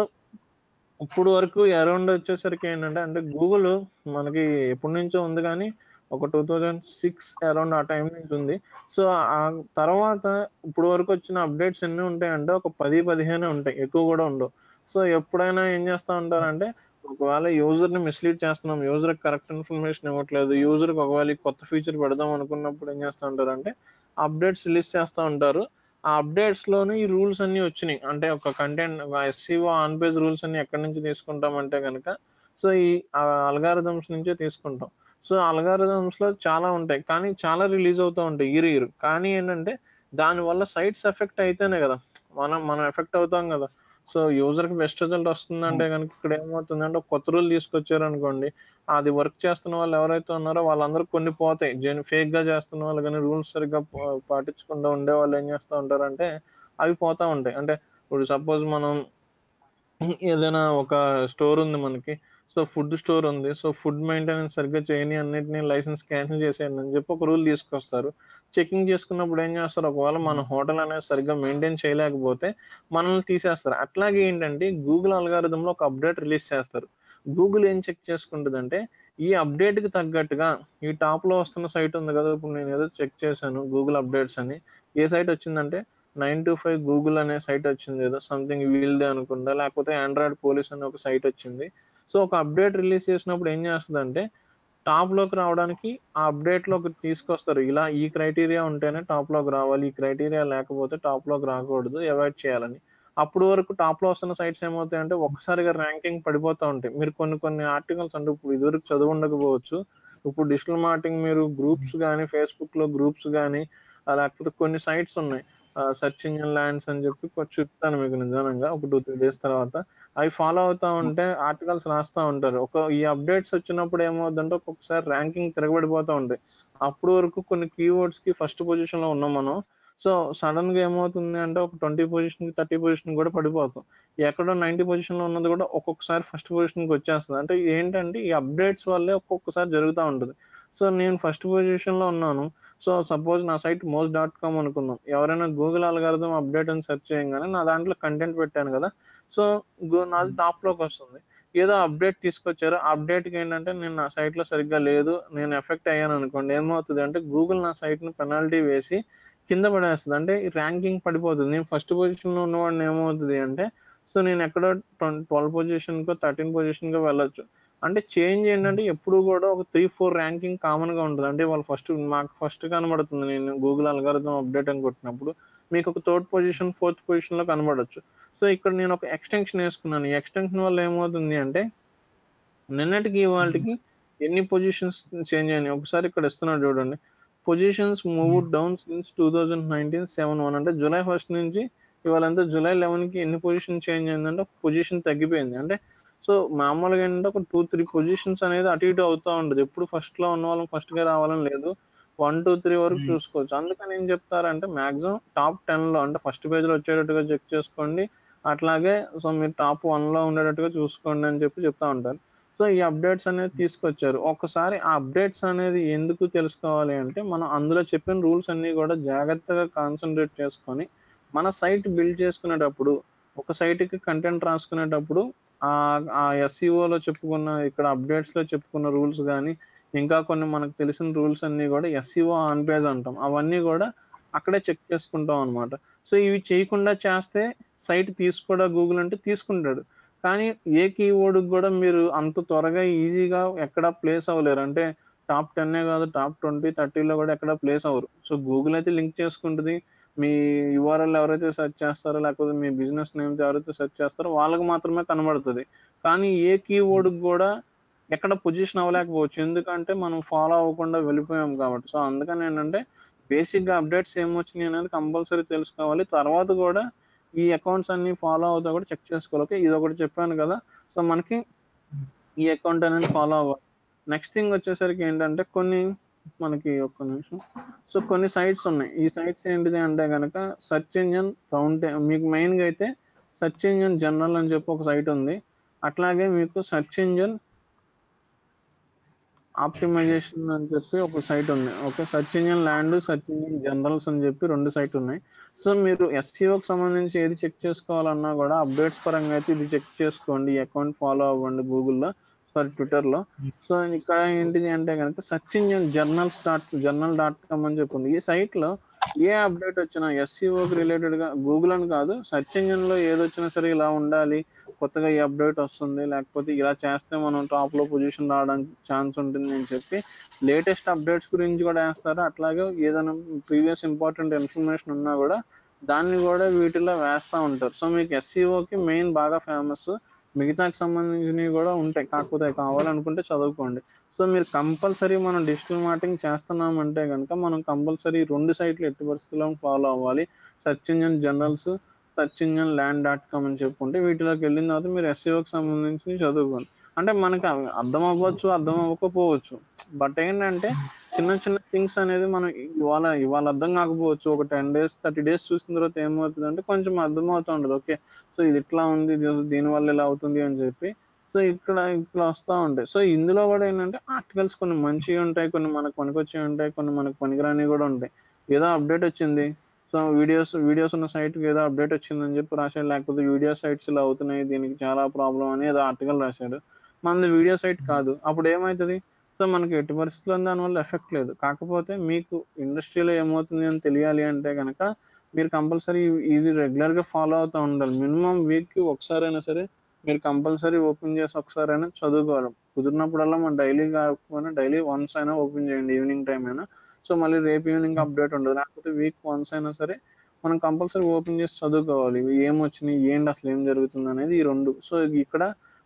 ఇప్పుడు వరకు అరౌండ్ వచ్చేసరికి ఏంటంటే అంటే గూగుల్ మనకి ఎప్పటి నుంచో ఉంది, కానీ ఒక 2006 అరౌండ్ ఆ టైం నుంచి ఉంది. సో ఆ తర్వాత ఇప్పుడు వరకు వచ్చిన అప్డేట్స్ ఎన్ని ఉంటాయంటే ఒక 10-15 ఉంటాయి, ఎక్కువ కూడా ఉండవు. సో ఎప్పుడైనా ఏం చేస్తూ ఉంటారంటే ఒకవేళ యూజర్ని మిస్లీడ్ చేస్తున్నాం, యూజర్కి కరెక్ట్ ఇన్ఫర్మేషన్ ఇవ్వట్లేదు, యూజర్కి ఒకవేళ కొత్త ఫీచర్ పెడదాం అనుకున్నప్పుడు ఏం చేస్తూ ఉంటారంటే అప్డేట్స్ రిలీజ్ చేస్తూ ఉంటారు. ఆ అప్డేట్స్ లోనే ఈ రూల్స్ అన్ని వచ్చినాయి. అంటే ఒక content SCO on page rules అన్ని ఎక్కడి నుంచి తీసుకుంటామంటే కనుక సో ఈ అల్గారిథమ్స్ నుంచే తీసుకుంటాం. సో అల్గారిథమ్స్ లో చాలా ఉంటాయి, కానీ చాలా రిలీజ్ అవుతూ ఉంటాయి ఇయర్. కానీ ఏంటంటే దానివల్ల సైట్స్ ఎఫెక్ట్ అయితేనే కదా మనం ఎఫెక్ట్ అవుతాం కదా. సో యూజర్ కి బెస్ట్ రిజల్ట్ వస్తుందంటే కనుక ఇక్కడ ఏమవుతుందంటే ఒక కొత్త రూల్ తీసుకొచ్చారు అనుకోండి, అది వర్క్ చేస్తున్న వాళ్ళు ఎవరైతే ఉన్నారో వాళ్ళందరూ కొన్ని పోతాయి. ఫేక్ గా చేస్తున్న వాళ్ళు కానీ రూల్స్ సరిగ్గా పాటించకుండా ఉండే వాళ్ళు ఏం చేస్తూ ఉంటారంటే అవి పోతా ఉంటాయి. అంటే ఇప్పుడు సపోజ్ మనం ఏదైనా ఒక స్టోర్ ఉంది మనకి. సో ఫుడ్ స్టోర్ ఉంది. సో ఫుడ్ మెయింటెనెన్స్ సరిగ్గా చేయని అన్నిటిని లైసెన్స్ క్యాన్సిల్ చేసేయండి అని చెప్పి ఒక రూల్ తీసుకొస్తారు. చెకింగ్ చేసుకున్నప్పుడు ఏం చేస్తారు, ఒకవేళ మన హోటల్ అనేది సరిగ్గా మెయింటైన్ చేయలేకపోతే మనల్ని తీసేస్తారు. అట్లాగే ఏంటంటే గూగుల్ అల్గారిథంలో ఒక అప్డేట్ రిలీజ్ చేస్తారు. గూగుల్ ఏం చెక్ చేసుకుంటుందంటే ఈ అప్డేట్కి తగ్గట్టుగా ఈ టాప్ లో వస్తున్న సైట్ ఉంది కదా, ఇప్పుడు నేను ఏదో చెక్ చేశాను గూగుల్ అప్డేట్స్ అని. ఏ సైట్ వచ్చిందంటే 925 గూగుల్ అనే సైట్ వచ్చింది, ఏదో సంథింగ్ వీల్దే అనుకుంటా, లేకపోతే ఆండ్రాయిడ్ పోలీస్ అనే ఒక సైట్ వచ్చింది. సో ఒక అప్డేట్ రిలీజ్ చేసినప్పుడు ఏం చేస్తుందంటే టాప్ లోకి రావడానికి ఆ అప్డేట్ లోకి తీసుకొస్తారు. ఇలా ఈ క్రైటీరియా ఉంటేనే టాప్ లోకి రావాలి, ఈ క్రైటీరియా లేకపోతే టాప్ లోకి రాకూడదు, అవాయిడ్ చేయాలని. అప్పుడు వరకు టాప్ లో వస్తున్న సైట్స్ ఏమవుతాయంటే ఒక్కసారిగా ర్యాంకింగ్ పడిపోతూ ఉంటాయి. మీరు కొన్ని కొన్ని ఆర్టికల్స్ అంటే ఇప్పుడు ఇదివరకు చదువు ఉండకపోవచ్చు, ఇప్పుడు డిజిటల్ మార్కెటింగ్ మీరు గ్రూప్స్ కానీ ఫేస్బుక్ లో గ్రూప్స్ కానీ లేకపోతే కొన్ని సైట్స్ ఉన్నాయి, సెర్చ్ ఇంజిన్ ల్యాండ్స్ అని చెప్పి కొంచెం చెప్తాను మీకు నిదానంగా ఒక 2-3 డేస్ తర్వాత. అవి ఫాలో అవుతా ఉంటే ఆర్టికల్స్ రాస్తా ఉంటారు. ఈ అప్డేట్స్ వచ్చినప్పుడు ఏమవుతుందంటే ఒక్కొక్కసారి ర్యాంకింగ్ తిరగబడిపోతూ ఉంటాయి. అప్పుడు వరకు కొన్ని కీవర్డ్స్ కి ఫస్ట్ పొజిషన్ లో ఉన్నాం మనం. సో సడన్ గా ఏమవుతుంది అంటే ఒక 20 పొజిషన్ కి 30 పొజిషన్ కూడా పడిపోతాం. ఎక్కడో 90 పొజిషన్ లో ఉన్నది కూడా ఒక్కొక్కసారి ఫస్ట్ పొజిషన్ కి వచ్చేస్తుంది. అంటే ఏంటంటే ఈ అప్డేట్స్ వల్లే ఒక్కొక్కసారి జరుగుతూ ఉంటుంది. సో నేను ఫస్ట్ పొజిషన్ లో ఉన్నాను. సో సపోజ్ నా సైట్ మోస్.com అనుకుందాం. ఎవరైనా గూగుల్ అల్గారిథం అప్డేట్ అని సెర్చ్ చేయగానే నా దాంట్లో కంటెంట్ పెట్టాను కదా, సో నాది టాప్ లోకి వస్తుంది. ఏదో అప్డేట్ తీసుకొచ్చారు, అప్డేట్కి ఏంటంటే నేను నా సైట్ లో సరిగ్గా లేదు, నేను ఎఫెక్ట్ అయ్యాను అనుకోండి, ఏమవుతుంది అంటే గూగుల్ నా సైట్ ని పెనాల్టీ వేసి కింద పడేస్తుంది. అంటే ర్యాంకింగ్ పడిపోతుంది. నేను ఫస్ట్ పొజిషన్ లో ఉన్నవాడిని ఏమవుతుంది అంటే సో నేను ఎక్కడో 12 పొజిషన్ కో 13 పొజిషన్ కో వెళ్ళొచ్చు. అంటే చేంజ్ ఏంటంటే ఎప్పుడు కూడా ఒక 3-4 ర్యాంకింగ్ కామన్ గా ఉంటుంది. అంటే వాళ్ళు మాకు ఫస్ట్ కనబడుతుంది, నేను గూగుల్ అల్గారిథం అప్డేట్ అని కొట్టినప్పుడు మీకు ఒక థర్డ్ పొజిషన్ 4th పొజిషన్ లో కనబడొచ్చు. సో ఇక్కడ నేను ఒక ఎక్స్టెన్షన్ వేసుకున్నాను. ఈ ఎక్స్టెన్షన్ వల్ల ఏమవుతుంది అంటే నిన్నటికి వాళ్ళకి ఎన్ని పొజిషన్స్ చేంజ్ అయినాయి ఒకసారి ఇక్కడ ఇస్తున్నాడు చూడండి. పొజిషన్స్ మూవ్ డౌన్ సిన్స్ 2019 7-1, అంటే జూలై 1 నుంచి ఇవాళ జూలై 11 కి ఎన్ని పొజిషన్ చేంజ్ అయిందంటే ఒక పొజిషన్ తగ్గిపోయింది. అంటే సో మామూలుగా ఏంటంటే ఒక 2-3 పొజిషన్స్ అనేది అటు ఇటు అవుతా ఉండదు. ఎప్పుడు ఫస్ట్‌లో ఉన్న వాళ్ళం ఫస్ట్‌కే రావాలని లేదు. 1, 2, 3 వరకు చూసుకోవచ్చు. అందుకని ఏం చెప్తారంటే మాక్సిమం టాప్ 10లో అంటే ఫస్ట్ పేజ్‌లో వచ్చేటట్టుగా చెక్ చేసుకోండి. అట్లాగే సో మీరు టాప్ 1లో ఉండేటట్టుగా చూసుకోండి అని చెప్తా ఉంటారు. సో ఈ అప్డేట్స్ అనేది తీసుకొచ్చారు. ఒక్కసారి ఆ అప్డేట్స్ అనేది ఎందుకు తెలుసుకోవాలి అంటే మనం అందులో చెప్పిన రూల్స్ అన్నీ కూడా జాగ్రత్తగా కాన్సంట్రేట్ చేసుకొని మన సైట్ బిల్డ్ చేసుకునేటప్పుడు ఒక సైట్‌కి కంటెంట్ రాసుకునేటప్పుడు ఆ ఎస్‌ఈఓలో చెప్పుకున్న ఇక్కడ అప్డేట్స్‌లో చెప్పుకున్న రూల్స్ గాని, ఇంకా కొన్ని మనకు తెలిసిన రూల్స్ అన్నీ గూడా ఎస్‌ఈఓ ఆన్ పేజ్ అంటాం. అవన్నీ గూడా అక్కడే చెక్ చేసుకుంటాం అనమాట. సో ఇవి చేయకుండా చేస్తే సైట్ తీసుకోడా గూగుల్ అంటే తీసుకుంటాడు. కానీ ఏ కీవర్డ్‌కి గూడా మీరు అంత త్వరగా ఈజీగా ఎక్కడ ప్లేస్ అవ్వలేరు. అంటే టాప్ 10 గాదు టాప్ 20, 30లో గూడా ఎక్కడ ప్లేస్ అవ్వరు. సో గూగుల్ అయితే లింక్ చేసుకుంటది. మీ యూఆర్ఎల్ ఎవరైతే సెర్చ్ చేస్తారో, లేకపోతే మీ బిజినెస్ నేమ్స్ ఎవరైతే సెర్చ్ చేస్తారో వాళ్ళకి మాత్రమే కనబడతది. కానీ ఏ కీవర్డ్‌కి గూడా ఎక్కడ పొజిషన్ అవ్వలేకపోవచ్చు. ఎందుకంటే మనం ఫాలో అవ్వకుండా వెళ్ళిపోయాం కాబట్టి. సో అందుకని ఏంటంటే బేసిక్‌గా అప్డేట్స్ ఏమొచ్చినాయి అనేది కంపల్సరీ తెలుసుకోవాలి. తర్వాత గూడా ఈ అకౌంట్స్ అన్నీ ఫాలో అవుతా కూడా చెక్ చేసుకోవాలి. ఓకే. ఇదొకటి చెప్పాను కదా! సో మనకి ఈ అకౌంట్ అనేది ఫాలో అవ్వాలి. నెక్స్ట్ థింగ్ వచ్చేసరికి ఏంటంటే కొన్ని మనకి ఒక్క నిమిషం. సో కొన్ని సైట్స్ ఉన్నాయి. ఈ సైట్స్ ఏంటిది అంటే గనక సెర్చ్ ఇంజిన్ మీకు మెయిన్‌గా అయితే సెర్చ్ ఇంజిన్ జనరల్ అని చెప్పి ఒక సైట్ ఉంది. అట్లాగే మీకు సెర్చ్ ఇంజిన్ ఆప్టిమైజేషన్ అని చెప్పి ఒక సైట్ ఉంది. Okay. Search engine land, search engine journals అని చెప్పి 2 సైట్లు ఉన్నాయి. సో మీరు ఎస్‌సిఓకి సంబంధించి ఏది చెక్ చేసుకోవాలన్నా కూడా అప్డేట్స్ పరంగా అయితే ఇది చెక్ చేసుకోండి. ఈ అకౌంట్ ఫాలో అవ్వండి గూగుల్‌లో, ట్విట్టర్‌లో. సో ఇక్కడ ఏంటిది అంటే గనక సెర్చ్ ఇంజిన్ జర్నల్.కామ్ అని చెప్పి ఉంది. ఈ సైట్‌లో ఏ అప్డేట్ వచ్చినా ఎస్‌సిఓకి రిలేటెడ్‌గా గూగుల్ అని కాదు, సెర్చ్ ఇంజిన్‌లో ఏదొచ్చినా సరే ఇలా ఉండాలి. కొత్తగా ఈ అప్డేట్ వస్తుంది. లేకపోతే ఇలా చేస్తే మనం టాప్‌లో పొజిషన్ రావడానికి ఛాన్స్ ఉంటుంది అని చెప్పి లేటెస్ట్ అప్డేట్స్ గురించి కూడా వేస్తారు. అట్లాగే ఏదైనా ప్రీవియస్ ఇంపార్టెంట్ ఇన్ఫర్మేషన్ ఉన్నా కూడా దాన్ని కూడా వీటిలో వేస్తా ఉంటారు. సో మీకు ఎస్‌సిఓకి మెయిన్ బాగా ఫేమస్. మిగతాకి సంబంధించినవి కూడా ఉంటాయి. కాకపోతే కావాలనుకుంటే చదువుకోండి. సో మీరు కంపల్సరీ మనం డిజిటల్ మార్కెటింగ్ చేస్తున్నామంటే గనుక మనం కంపల్సరీ 2 సైట్లు ఎట్టి పరిస్థితుల్లో ఫాలో అవ్వాలి. Search engine Journals, Search Engine Land dot com అని చెప్పుకుంటే వీటిలోకి వెళ్ళిన తర్వాత మీరు ఎస్‌సిఓకి సంబంధించి చదువుకోండి. అంటే మనకి అవి అర్థం అవ్వచ్చు, అర్థం అవ్వకపోవచ్చు. బట్ ఏంటంటే చిన్న చిన్న థింగ్స్ అనేది మనం ఇవాళ అర్థం కాకపోవచ్చు. ఒక 10 డేస్, 30 డేస్ చూసిన తర్వాత ఏమవుతదంటే కొంచెం అర్థమవుతా ఉంటది. ఓకే. సో ఇది ఇట్లా ఉంది. దీనివల్ల ఇలా అవుతుంది అని చెప్పి. సో ఇక్కడ వస్తా ఉంటాయి. సో ఇందులో కూడా ఏంటంటే ఆర్టికల్స్ కొన్ని మంచివి ఉంటాయి. కొన్ని మనకు పనికొచ్చేవి ఉంటాయి. కొన్ని మనకు పనికిరానివి కూడా ఉంటాయి. ఏదో అప్డేట్ వచ్చింది. సో వీడియోస్ ఉన్న సైట్‌కి ఏదో అప్డేట్ వచ్చిందని చెప్పి రాసాడు. లేకపోతే వీడియో సైట్స్ ఇలా అవుతున్నాయి. దీనికి చాలా ప్రాబ్లమ్ అని ఏదో ఆర్టికల్ రాసాడు. మనది వీడియో సైట్ కాదు. అప్పుడు ఏమైతది? సో మనకి ఎట్టి పరిస్థితుల్లో దానివల్ల ఎఫెక్ట్ లేదు. కాకపోతే మీకు ఇండస్ట్రీలో ఏమవుతుంది అని తెలియాలి అంటే గనక మీరు కంపల్సరీ ఇది రెగ్యులర్‌గా ఫాలో అవుతా ఉండాలి. మినిమమ్ వీక్‌కి ఒకసారైనా సరే మీరు కంపల్సరీ ఓపెన్ చేసి ఒకసారైనా చదువుకోవాలి. కుదిరినప్పుడల్లా మనం డైలీ కాకపోయినా డైలీ వన్స్ అయినా ఓపెన్ చేయండి ఈవినింగ్ టైమ్ అయినా. సో మళ్ళీ రేపు ఈవినింగ్ అప్డేట్ ఉండదు. లేకపోతే వీక్ వన్స్ అయినా సరే మనం కంపల్సరీ ఓపెన్ చేసి చదువుకోవాలి. ఇవి ఏమొచ్చినాయి? ఏంటి అసలు ఏం జరుగుతుందనేది ఈ 2. సో ఇక్కడ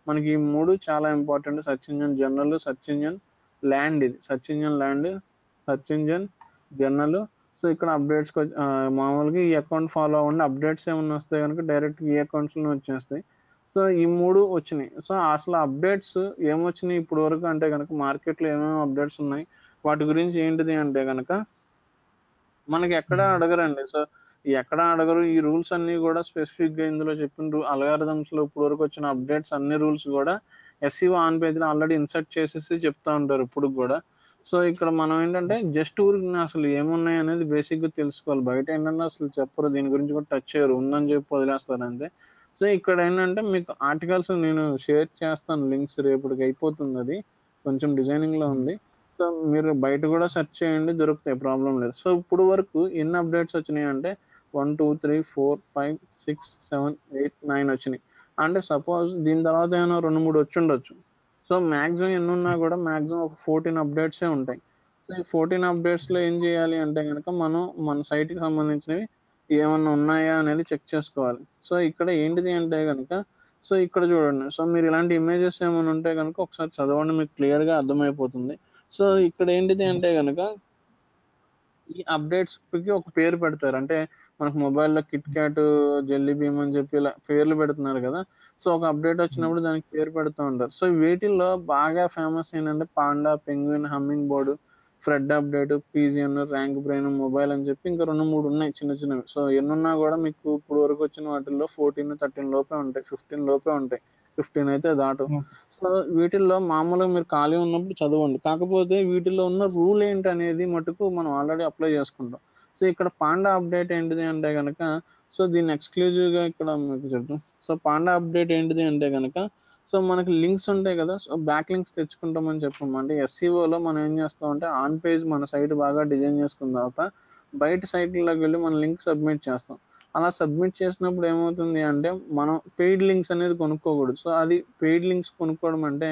మనకి ఈ 3 చాలా important. Search Engine Journal, Search engine Land ఇది. Search engine land, search Engine Journal. So ఇక్కడ మామూలుగా ఈ అకౌంట్ ఫాలో అవ్వండి. అప్డేట్స్ ఏమన్నా వస్తే గనుక డైరెక్ట్ ఈ అకౌంట్స్‌లోనే వచ్చేస్తాయి. సో ఈ 3 వచ్చినాయి. సో అసలు అప్డేట్స్ ఏమొచ్చినాయి ఇప్పటి వరకు అంటే గనక మార్కెట్‌లో ఏమేమి అప్డేట్స్ ఉన్నాయి? వాటి గురించి ఏంటిది అంటే గనక మనకి ఎక్కడ అడగరండి. సో ఎక్కడ అడగరు. ఈ రూల్స్ అన్నీ గూడా స్పెసిఫిక్‌గా ఇందులో చెప్పిన అల్గారిథమ్స్‌లో ఇప్పటివరకు వచ్చిన అప్డేట్స్ అన్ని రూల్స్ గూడా ఎస్‌సిఓ ఆన్ పేజ్‌లో ఆల్రెడీ ఇన్సర్ట్ చేసేసి చెప్తా ఉంటారు ఇప్పటికి గూడా. సో ఇక్కడ మనం ఏంటంటే జస్ట్ ఊరికనే అసలు ఏమున్నాయి అనేది బేసిక్‌గా తెలుసుకోవాలి. బయట ఏంటంటే అసలు చెప్పరు. దీని గురించి కూడా టచ్ చేయరు. ఉందని చెప్పి వదిలేస్తారు అంతే. సో ఇక్కడ ఏంటంటే మీకు ఆర్టికల్స్ నేను షేర్ చేస్తాను లింక్స్ రేపటికి అయిపోతుందది. కొంచెం డిజైనింగ్‌లో ఉంది. సో మీరు బయట కూడా సెర్చ్ చేయండి దొరుకుతాయి ప్రాబ్లమ్ లేదు. సో ఇప్పుడు వరకు ఎన్ని అప్డేట్స్ వచ్చినాయంటే 1, 2, 3, 4, 5, 6, 7, 8, 9 వచ్చినాయి. అంటే సపోజ్ దీని తర్వాత ఏమైనా 2, 3 వచ్చుండొచ్చు. సో మాక్సిమం ఎన్నున్నా కూడా మాక్సిమం ఒక 14 అప్డేట్సే ఉంటాయి. సో ఈ 14 అప్డేట్స్‌లో ఏం చేయాలి అంటే గనక మనం మన సైట్‌కి సంబంధించినవి ఏమన్నా ఉన్నాయా అనేది చెక్ చేసుకోవాలి. సో ఇక్కడ ఏంటిది అంటే గనక సో ఇక్కడ చూడండి. సో మీరు ఇలాంటి ఇమేజెస్ ఏమైనా ఉంటే గనక ఒకసారి చదవండి. మీకు క్లియర్‌గా అర్థమైపోతుంది. సో ఇక్కడ ఏంటిది అంటే గనక ఈ అప్డేట్స్‌కి ఒక పేరు పెడతారు. అంటే మనకు మొబైల్‌లో కిట్ క్యాట్, జెల్లీ బీమ్ అని చెప్పి ఇలా పేర్లు పెడుతున్నారు కదా! సో, ఒక అప్డేట్ హ్మ్. వచ్చినప్పుడు దానికి పేరు పెడుతూ ఉంటారు. సో, వీటిల్లో బాగా ఫేమస్ ఏంటంటే panda, penguin, hummingbird, Fred update, pigeon, RankBrain, mobile అని చెప్పి ఇంకా 2, 3 ఉన్నాయి చిన్న చిన్నవి. సో, ఎన్నున్నా కూడా మీకు ఇప్పుడు వరకు వచ్చిన వాటిల్లో 14, 13 లోపే ఉంటాయి. 15 లోపే ఉంటాయి. 15 అయితే దాటవు. ఓకే. సో, వీటిల్లో మామూలుగా మీరు ఖాళీ ఉన్నప్పుడు చదవండి. కాకపోతే వీటిలో ఉన్న రూల్ ఏంటనేది మటుకు మనం ఆల్రెడీ అప్లై చేసుకుంటాం. సో, ఇక్కడ పాండా అప్డేట్ ఏంటిది అంటే గనక, సో, దీన్ని ఎక్స్‌క్లూజివ్‌గా ఇక్కడ మీకు చెప్తాం. సో, పాండా అప్డేట్ ఏంటిది అంటే గనక, సో, మనకి లింక్స్ ఉంటాయి కదా! సో, బ్యాక్ లింక్స్ తెచ్చుకుంటామని చెప్పాము. అంటే ఎస్‌సీఓలో మనం ఏం చేస్తామంటే ఆన్ పేజ్ మన సైట్ బాగా డిజైన్ చేసుకున్న తర్వాత, బయట సైట్‌ల్లోకి వెళ్లి మనం లింక్ సబ్మిట్ చేస్తాం. అలా సబ్మిట్ చేసినప్పుడు ఏమవుతుంది అంటే, మనం పెయిడ్ లింక్స్ అనేది కొనుక్కోకూడదు. సో, అది పెయిడ్ లింక్స్ కొనుక్కోవడం అంటే,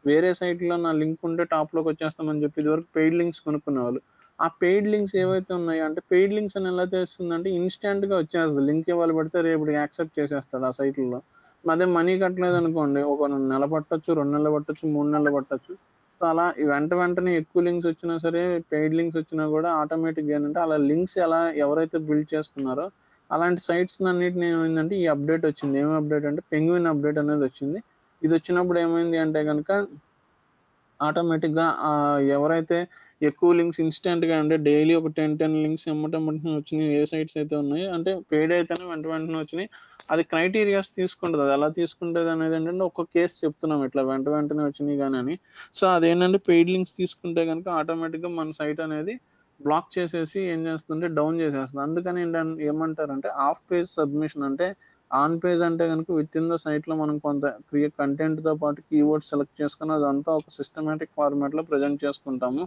వేరే సైట్‌లో నా లింక్ ఉంటే టాప్‌లోకి వచ్చేస్తామని చెప్పి ఇదివరకు పెయిడ్ లింక్స్ కొనుక్కునేవాళ్ళు. ఆ పెయిడ్ లింక్స్ హ్మ్. ఏవైతే ఉన్నాయో అంటే పెయిడ్ లింక్స్ అని ఎలా తెలుస్తుందంటే ఇన్‌స్టాంట్‌గా వచ్చేస్తది. లింక్ ఇవాళ పెడితే రేపటికి యాక్సెప్ట్ చేసేస్తాడు ఆ సైట్‌ల్లో. అదే మనీ హ్మ్. కట్టలేదనుకోండి ఒక నెల పట్టొచ్చు, 2 నెలలు పట్టొచ్చు, 3 నెలలు పట్టొచ్చు. సో, అలా ఈ వెంటనే ఎక్కువ లింక్స్ వచ్చినా సరే, పెయిడ్ లింక్స్ వచ్చినా కూడా ఆటోమేటిక్‌గా ఏంటంటే అలా లింక్స్ ఎలా ఎవరైతే బిల్డ్ చేసుకున్నారో అలాంటి సైట్స్‌నన్నిటిని ఏమైందంటే ఈ అప్డేట్ వచ్చింది. ఏం అప్డేట్ అంటే పెంగ్విన్ అప్డేట్ అనేది వచ్చింది. ఇదొచ్చినప్పుడు ఏమైంది అంటే గనక ఆటోమేటిక్‌గా ఎవరైతే ఎక్కువ లింక్స్ ఇన్‌స్టాంట్‌గా అంటే డైలీ ఒక 10 లింక్స్ ఎమ్మటెమ్మటనే వచ్చినాయి. ఏ సైట్స్ అయితే ఉన్నాయో అంటే పెయిడ్ అయితేనే వెంటనే వచ్చినాయి. అది క్రైటీరియాస్ తీసుకుంటది. అది ఎలా తీసుకుంటదనేది ఏంటంటే ఒక కేస్ చెప్తున్నాం ఇట్లా వెంటనే వచ్చినాయి గాని అని. సో, అదేంటంటే పెయిడ్ లింక్స్ తీసుకుంటే గనుక ఆటోమేటిక్‌గా మన సైట్ అనేది బ్లాక్ చేసేసి ఏం చేస్తుందంటే డౌన్ చేసేస్తది. అందుకని ఏమంటారంటే హాఫ్ పేజ్ సబ్మిషన్ అంటే ఆన్ పేజ్ అంటే గనుక వితిన్ ద సైట్‌లో మనం కొంత కంటెంట్‌తో పాటు కీవర్డ్స్ సెలెక్ట్ చేసుకొని అదంతా ఒక సిస్టమాటిక్ ఫార్మాట్‌లో ప్రెజెంట్ చేసుకుంటాము.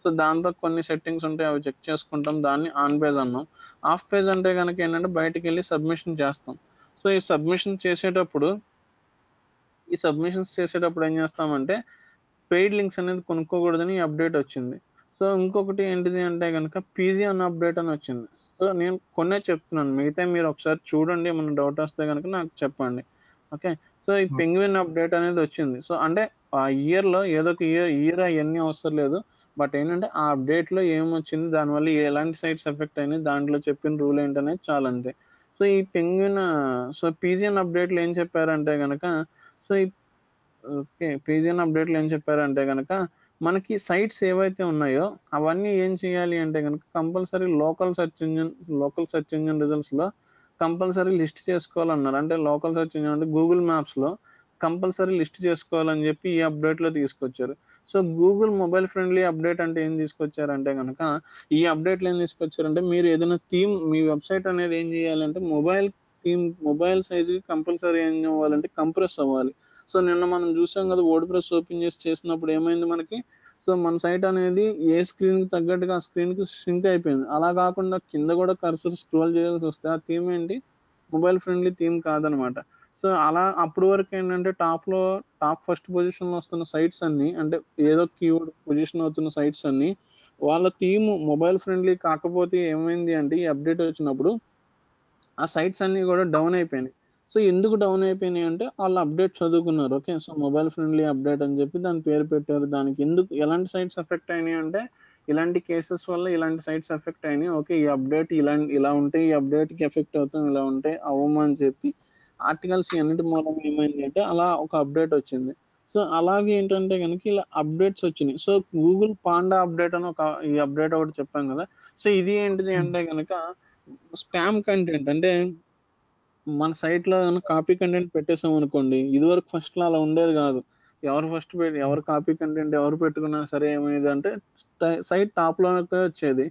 సో, దాంతో కొన్ని సెట్టింగ్స్ ఉంటాయి. అవి చెక్ చేసుకుంటాం. దాన్ని ఆన్ పేజ్ అన్నాం. ఆఫ్ పేజ్ అంటే గనక ఏంటంటే బయటికెళ్ళి సబ్మిషన్ చేస్తాం. సో, ఈ సబ్మిషన్స్ చేసేటప్పుడు ఏం చేస్తామంటే పెయిడ్ లింక్స్ అనేది కొనుక్కోకూడదని ఈ అప్డేట్ వచ్చింది. సో, ఇంకొకటి ఏంటిది అంటే గనక పీజీ అన్న అప్డేట్ అని వచ్చింది. సో, నేను కొన్నే చెప్తున్నాను. మిగతాయి మీరు ఒకసారి చూడండి. ఏమన్నా డౌట్ వస్తే గనక నాకు చెప్పండి. ఓకే. సో, ఈ ఓకే. పెంగ్విన్ అప్డేట్ అనేది వచ్చింది. సో, అంటే ఆ ఇయర్‌లో ఏదో ఒక ఇయర్ అయన్నీ అవసరం లేదు. బట్ ఏంటంటే ఆ అప్డేట్‌లో ఏమొచ్చింది? దానివల్ల ఎలాంటి సైట్స్ ఎఫెక్ట్ అయినాయి? దాంట్లో చెప్పిన రూల్ ఏంటనేది చాలంతే. సో, ఈ పీజియన్ అప్డేట్‌లో ఏం చెప్పారంటే గనక సో, ఈ ఓకే. పీజియన్ అప్డేట్‌లో ఏం చెప్పారంటే గనక, మనకి సైట్స్ ఏవైతే ఉన్నాయో, అవన్నీ ఏం చేయాలి అంటే గనక కంపల్సరీ లోకల్ సెర్చ్ ఇంజిన్ రిజల్ట్స్‌లో కంపల్సరీ లిస్ట్ చేసుకోవాలన్నారు. అంటే లోకల్ సెర్చ్ ఇంజిన్ అంటే గూగుల్ మ్యాప్స్‌లో కంపల్సరీ లిస్ట్ చేసుకోవాలని చెప్పి ఈ అప్డేట్‌లో తీసుకొచ్చారు. So, Google mobile friendly update అంటే ఏం తీసుకొచ్చారంటే గనక, ఈ అప్డేట్‌లో ఏం తీసుకొచ్చారంటే, మీరు ఏదైనా మీ వెబ్‌సైట్ అనేది ఏం చేయాలంటే మొబైల్ సైజ్‌కి కంపల్సరీ ఏం అవ్వాలంటే కంప్రెస్ అవ్వాలి. సో, నిన్న మనం చూసాం కదా! వర్డ్‌ప్రెస్ ఓపెన్ చేసి చేసినప్పుడు ఏమైంది మనకి? సో, మన సైట్ అనేది ఏ స్క్రీన్‌కి తగ్గట్టుగా ఆ స్క్రీన్‌కి ష్రింక్ అయిపోయింది. అలా కాకుండా కింద కూడా కర్సర్ స్క్రోల్ చేయాల్సొస్తే ఆ థీమ్ ఏంటి? మొబైల్ ఫ్రెండ్లీ థీమ్ కాదనమాట. సో, అలా అప్పటి వరకేంటంటే టాప్ ఫస్ట్ పొజిషన్‌లో వస్తున్న సైట్స్ అన్నీ అంటే ఏదో కీవర్డ్ పొజిషన్ అవుతున్న సైట్స్ అన్నీ వాళ్ళ థీమ్ మొబైల్ ఫ్రెండ్లీ కాకపోతే ఏమైంది అంటే ఈ అప్డేట్ వచ్చినప్పుడు ఆ సైట్స్ అన్నీ గూడా డౌన్ అయిపోయినాయి. సో, ఎందుకు డౌన్ అయిపోయినాయంటే ఆళ్ళు అప్డేట్ చదువుకున్నారు. Okay. So, mobile friendly update అని జెప్పి దాని పేరు పెట్టారు. దానికి ఎలాంటి సైట్స్ ఎఫెక్ట్ అయినాయంటే, ఇలాంటి కేసెస్ వల్ల ఇలాంటి సైట్స్ ఎఫెక్ట్ అయినాయి. ఓకే. ఈ అప్డేట్ ఇలా ఉంటే ఈ అప్డేట్‌కి ఎఫెక్ట్ అవుతాం. ఇలా ఉంటే అవ్వము అని చెప్పి ఆర్టికల్స్ ఇయన్నిటి మూలంగా ఏమైంది అంటే అలా ఒక అప్డేట్ వచ్చింది. సో, అలాగే ఏంటంటే గనుక ఇలా అప్డేట్స్ వచ్చినియి. సో, గూగుల్ పాండా అప్డేట్ అని ఈ అప్డేట్ ఒకటి చెప్పాం గదా! సో, ఇది ఏంటిది హ్మ్. అంటే గనక స్పామ్ కంటెంట్ అంటే మన సైట్‌లో ఏమన్నా కాపీ కంటెంట్ పెట్టేసామనుకోండి, ఇదివరకు ఫస్ట్‌లో అలా ఉండేది గాదు. హ్మ్. ఎవరు కాపీ కంటెంట్ ఎవరు పెట్టుకున్నా సరే ఏమయ్యేదంటే సైట్ టాప్‌లోకే వచ్చేది.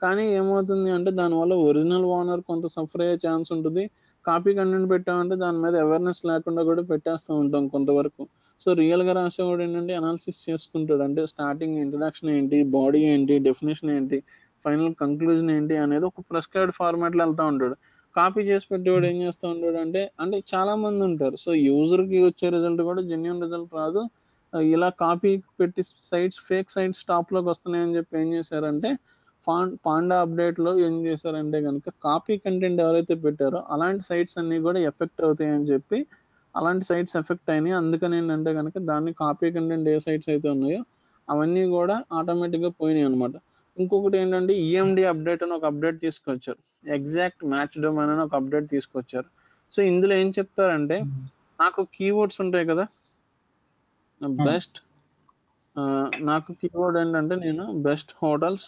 కానీ ఏమవుతుంది అంటే దానివల్ల ఒరిజినల్ ఓనర్ కొంత సఫర్ అయ్యే ఛాన్స్ ఉంటది. కాపీ కంటెంట్ పెట్టామంటే దాని మీద అవేర్‌నెస్ లేకుండా గూడా పెట్టేస్తా ఉంటాం కొంతవరకు. సో, రియల్‌గా రాసేవాడేంటంటే అనాలిసిస్ చేసుకుంటాడు. అంటే స్టార్టింగ్ ఇంట్రడక్షన్ ఏంటి? బాడీ ఏంటి? డెఫినిషన్ ఏంటి? ఫైనల్ కంక్లూజన్ ఏంటి? అనేది ఒక ప్రిస్క్రైబ్డ్ ఫార్మాట్‌లో ఎళ్తా ఉంటాడు. కాపీ చేసి పెట్టేవాడు హ్మ్. ఏం చేస్తా ఉంటాడంటే అంటే చాలా మందుంటారు. సో, యూజర్‌కి వచ్చే రిజల్ట్ కూడా జెన్యూన్ రిజల్ట్ రాదు. ఇలా కాపీ పెట్టి ఫేక్ సైట్స్ టాప్‌లోకొస్తున్నాయని చెప్పి ఏం చేశారంటే, పాండా అప్డేట్‌లో ఏం చేశారంటే గనక కాపీ కంటెంట్ ఎవరైతే పెట్టారో అలాంటి సైట్స్ అన్నీ కూడా ఎఫెక్ట్ అవుతాయని చెప్పి, అలాంటి సైట్స్ ఎఫెక్ట్ అయినాయి. అందుకనేంటంటే గనక దాన్ని కాపీ కంటెంట్ ఏ సైట్స్ అయితే ఉన్నాయో అవన్నీ కూడా ఆటోమేటిక్‌గా పోయినాయనమాట. ఇంకొకటి ఏంటంటే ఈఎండి అప్డేట్ అని ఒక అప్డేట్ తీసుకొచ్చారు. ఎగ్జాక్ట్ మ్యాచ్ డొమైన్ అని ఒక అప్డేట్ తీసుకొచ్చారు. సో ఇందులో ఏం చెప్తారంటే నాకు కీవర్డ్స్ ఉంటాయి కదా, బెస్ట్ నాకు కీవర్డ్ ఏంటంటే నేను బెస్ట్ హోటల్స్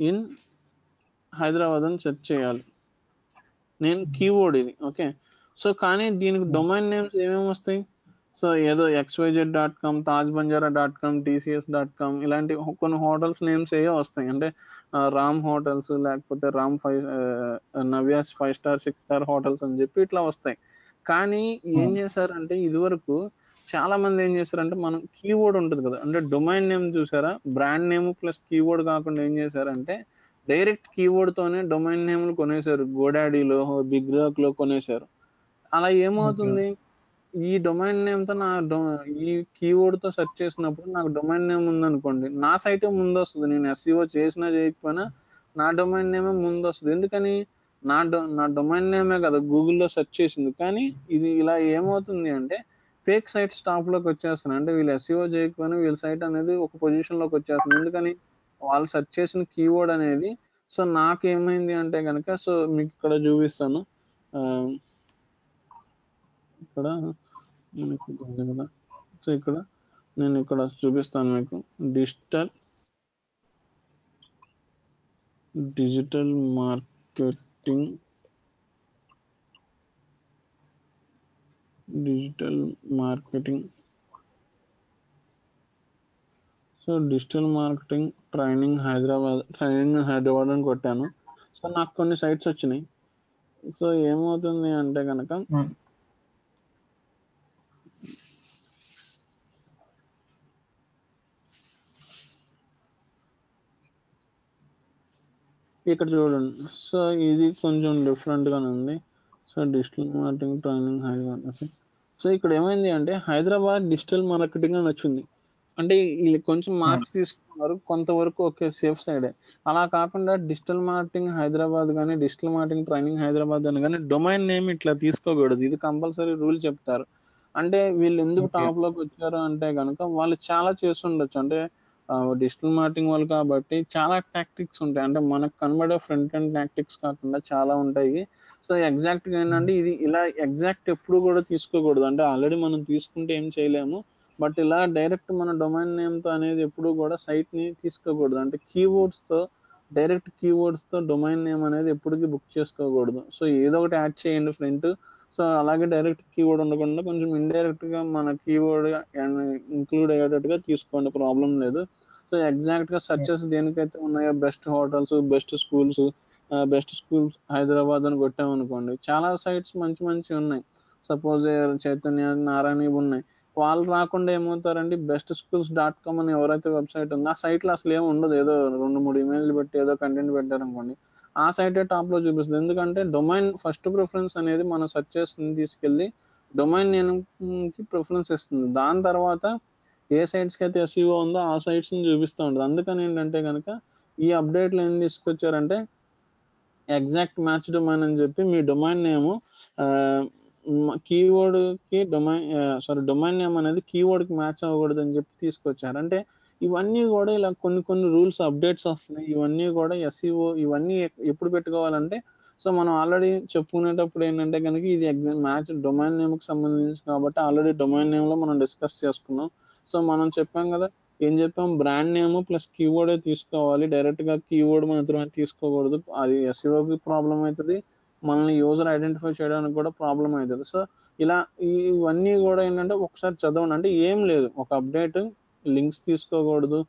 ఇన్ హైదరాబాద్ అని సెర్చ్ చేయాలి. నేను కీవర్డ్ ఇది ఓకే. సో కానీ దీనికి డొమైన్ నేమ్స్ ఏమేమి వస్తాయి? సో ఏదో xyz.com, తాజ్బంజారా.com, tcs.com ఇలాంటి కొన్ని హోటల్స్ నేమ్స్ ఏవో వస్తాయి. అంటే రామ్ హోటల్స్, లేకపోతే Ram Navya's 5 star 6 star hotels అని చెప్పి ఇట్లా వస్తాయి. కానీ ఏం చేశారంటే ఇదివరకు చాలా మంది ఏం చేశారంటే మనం కీవర్డ్ ఉంటుంది కదా, అంటే డొమైన్ నేమ్ చూసారా, బ్రాండ్ నేమ్ ప్లస్ కీవర్డ్ కాకుండా ఏం చేశారంటే డైరెక్ట్ కీవర్డ్ తోనే డొమైన్ నేమ్లు కొనేశారు. గోడాడీలో, బిగ్ రాక్ లో కొనేశారు. అలా ఏమవుతుంది, ఈ డొమైన్ నేమ్ తో ఈ కీవర్డ్ తో సెర్చ్ చేసినప్పుడు నాకు డొమైన్ నేమ్ ఉందనుకోండి, నా సైటే ముందు వస్తుంది. నేను ఎస్ఈఓ చేసినా చేయకపోయినా నా డొమైన్ నేమే ముందు వస్తుంది. ఎందుకని నా డొమైన్ నేమే కదా గూగుల్లో సెర్చ్ చేసింది. కానీ ఇది ఇలా ఏమవుతుంది అంటే ఫేక్ సైట్స్ టాప్ లోకి వచ్చేస్తున్నాయి. అంటే వీళ్ళు ఎస్ఈఓ చేయకపోయినా వీళ్ళ సైట్ అనేది ఒక పొజిషన్ లోకి వచ్చేస్తుంది. ఎందుకని వాళ్ళు సెర్చ్ చేసిన కీవర్డ్ అనేది. సో నాకేమైంది అంటే కనుక, సో మీకు ఇక్కడ చూపిస్తాను. ఇక్కడ మనకి ఉంది కదా, సో ఇక్కడ నేను ఇక్కడ చూపిస్తాను మీకు. Digital marketing so digital marketing training Hyderabad అని కొట్టాను. సో నాకు కొన్ని సైట్స్ వచ్చినాయి. సో ఏమవుతుంది అంటే కనుక ఇక్కడ చూడండి. సో ఇది కొంచెం డిఫరెంట్ గానే ఉంది. So digital marketing training Hyderabad. So ఇక్కడ ఏమైంది అంటే హైదరాబాద్ డిజిటల్ మార్కెటింగ్ అని వచ్చింది. అంటే వీళ్ళు కొంచెం మార్క్స్ తీసుకున్నారు, కొంతవరకు ఓకే సేఫ్ సైడే. అలా కాకుండా డిజిటల్ మార్కెటింగ్ హైదరాబాద్ కానీ డిజిటల్ మార్కెటింగ్ ట్రైనింగ్ హైదరాబాద్ అని కానీ డొమైన్ నేమ్ ఇట్లా తీసుకోకూడదు. ఇది కంపల్సరీ రూల్ చెప్తారు. అంటే వీళ్ళు ఎందుకు టాప్ లోకి వచ్చారు అంటే కనుక వాళ్ళు చాలా చేస్తుండొచ్చు. అంటే డిజిటల్ మార్కెటింగ్ వాళ్ళు కాబట్టి చాలా టాక్టిక్స్ ఉంటాయి. అంటే మనకు కనబడే ఫ్రంట్ ఎండ్ టాక్టిక్స్ కాకుండా చాలా ఉంటాయి. సో ఎగ్జాక్ట్ గా ఏంటంటే ఇది ఇలా ఎగ్జాక్ట్ ఎప్పుడు కూడా తీసుకోకూడదు. అంటే ఆల్రెడీ మనం తీసుకుంటే ఏం చేయలేము, బట్ ఇలా డైరెక్ట్ మన డొమైన్ నేమ్ తో అనేది ఎప్పుడు కూడా సైట్ ని తీసుకోకూడదు. అంటే డైరెక్ట్ కీవర్డ్స్ తో డొమైన్ నేమ్ అనేది ఎప్పటికీ బుక్ చేసుకోకూడదు. సో ఏదో ఒకటి యాడ్ చేయండి ఫ్రంట్. సో అలాగే డైరెక్ట్ కీవర్డ్ ఉండకుండా కొంచెం ఇండైరెక్ట్ గా మన కీవర్డ్ ఇంక్లూడ్ అయ్యేటట్టుగా తీసుకోండి, ప్రాబ్లం లేదు. సో ఎగ్జాక్ట్ గా సర్చెస్ దేనికైతే ఉన్నాయో best hotels, best schools Hyderabad అని కొట్టామనుకోండి, చాలా సైట్స్ మంచి ఉన్నాయి. సపోజ్ చైతన్య, నారాయణ ఉన్నాయి. వాళ్ళు రాకుండా ఏమవుతారండి, bestschools.com అని ఎవరైతే వెబ్సైట్ ఉందో ఆ సైట్ లో అసలు ఏమి ఉండదు. ఏదో 2-3 ఇమేజ్లు పెట్టి ఏదో కంటెంట్ పెట్టారనుకోండి, ఆ సైటే టాప్ లో చూపిస్తుంది. ఎందుకంటే డొమైన్ ఫస్ట్ ప్రిఫరెన్స్ అనేది మన సర్చెస్ తీసుకెళ్లి డొమైన్ నేమ్ కి ప్రిఫరెన్స్ ఇస్తుంది. దాని తర్వాత ఏ సైట్స్ కి అయితే ఎస్ఈఓ ఉందో ఆ సైట్స్ ని చూపిస్తూ ఉంటుంది. అందుకని ఏంటంటే కనుక ఈ అప్డేట్లు ఏం తీసుకొచ్చారంటే ఎగ్జాక్ట్ మ్యాచ్ డొమైన్ అని చెప్పి మీ డొమైన్ నేమ్ కీవర్డ్ కి డొమైన్ నేమ్ అనేది కీవర్డ్ కి మ్యాచ్ అవ్వకూడదు అని చెప్పి తీసుకొచ్చారు. అంటే ఇవన్నీ కూడా ఇలా కొన్ని రూల్స్ అప్డేట్స్ వస్తున్నాయి. ఇవన్నీ కూడా ఎస్ఈఓ ఇవన్నీ ఎప్పుడు పెట్టుకోవాలంటే, సో మనం ఆల్రెడీ చెప్పుకునేటప్పుడు ఏంటంటే కనుక ఇది మ్యాచ్ డొమైన్ నేమ్ కి సంబంధించి కాబట్టి ఆల్రెడీ డొమైన్ నేమ్ లో మనం డిస్కస్ చేసుకున్నాం. సో మనం చెప్పాం కదా, ఏం చెప్పాం, బ్రాండ్ నేమ్ ప్లస్ కీవర్డే తీసుకోవాలి, డైరెక్ట్ గా కీవర్డ్ మాత్రమే తీసుకోకూడదు. అది ఎస్ఈఓకి ప్రాబ్లం అవుతుంది, మనల్ని యూజర్ ఐడెంటిఫై చేయడానికి కూడా ప్రాబ్లం అవుతుంది. సో ఇలా ఇవన్నీ కూడా ఏంటంటే ఒకసారి చదవండి. అంటే ఏం లేదు, ఒక అప్డేట్, లింక్స్ తీసుకోకూడదు,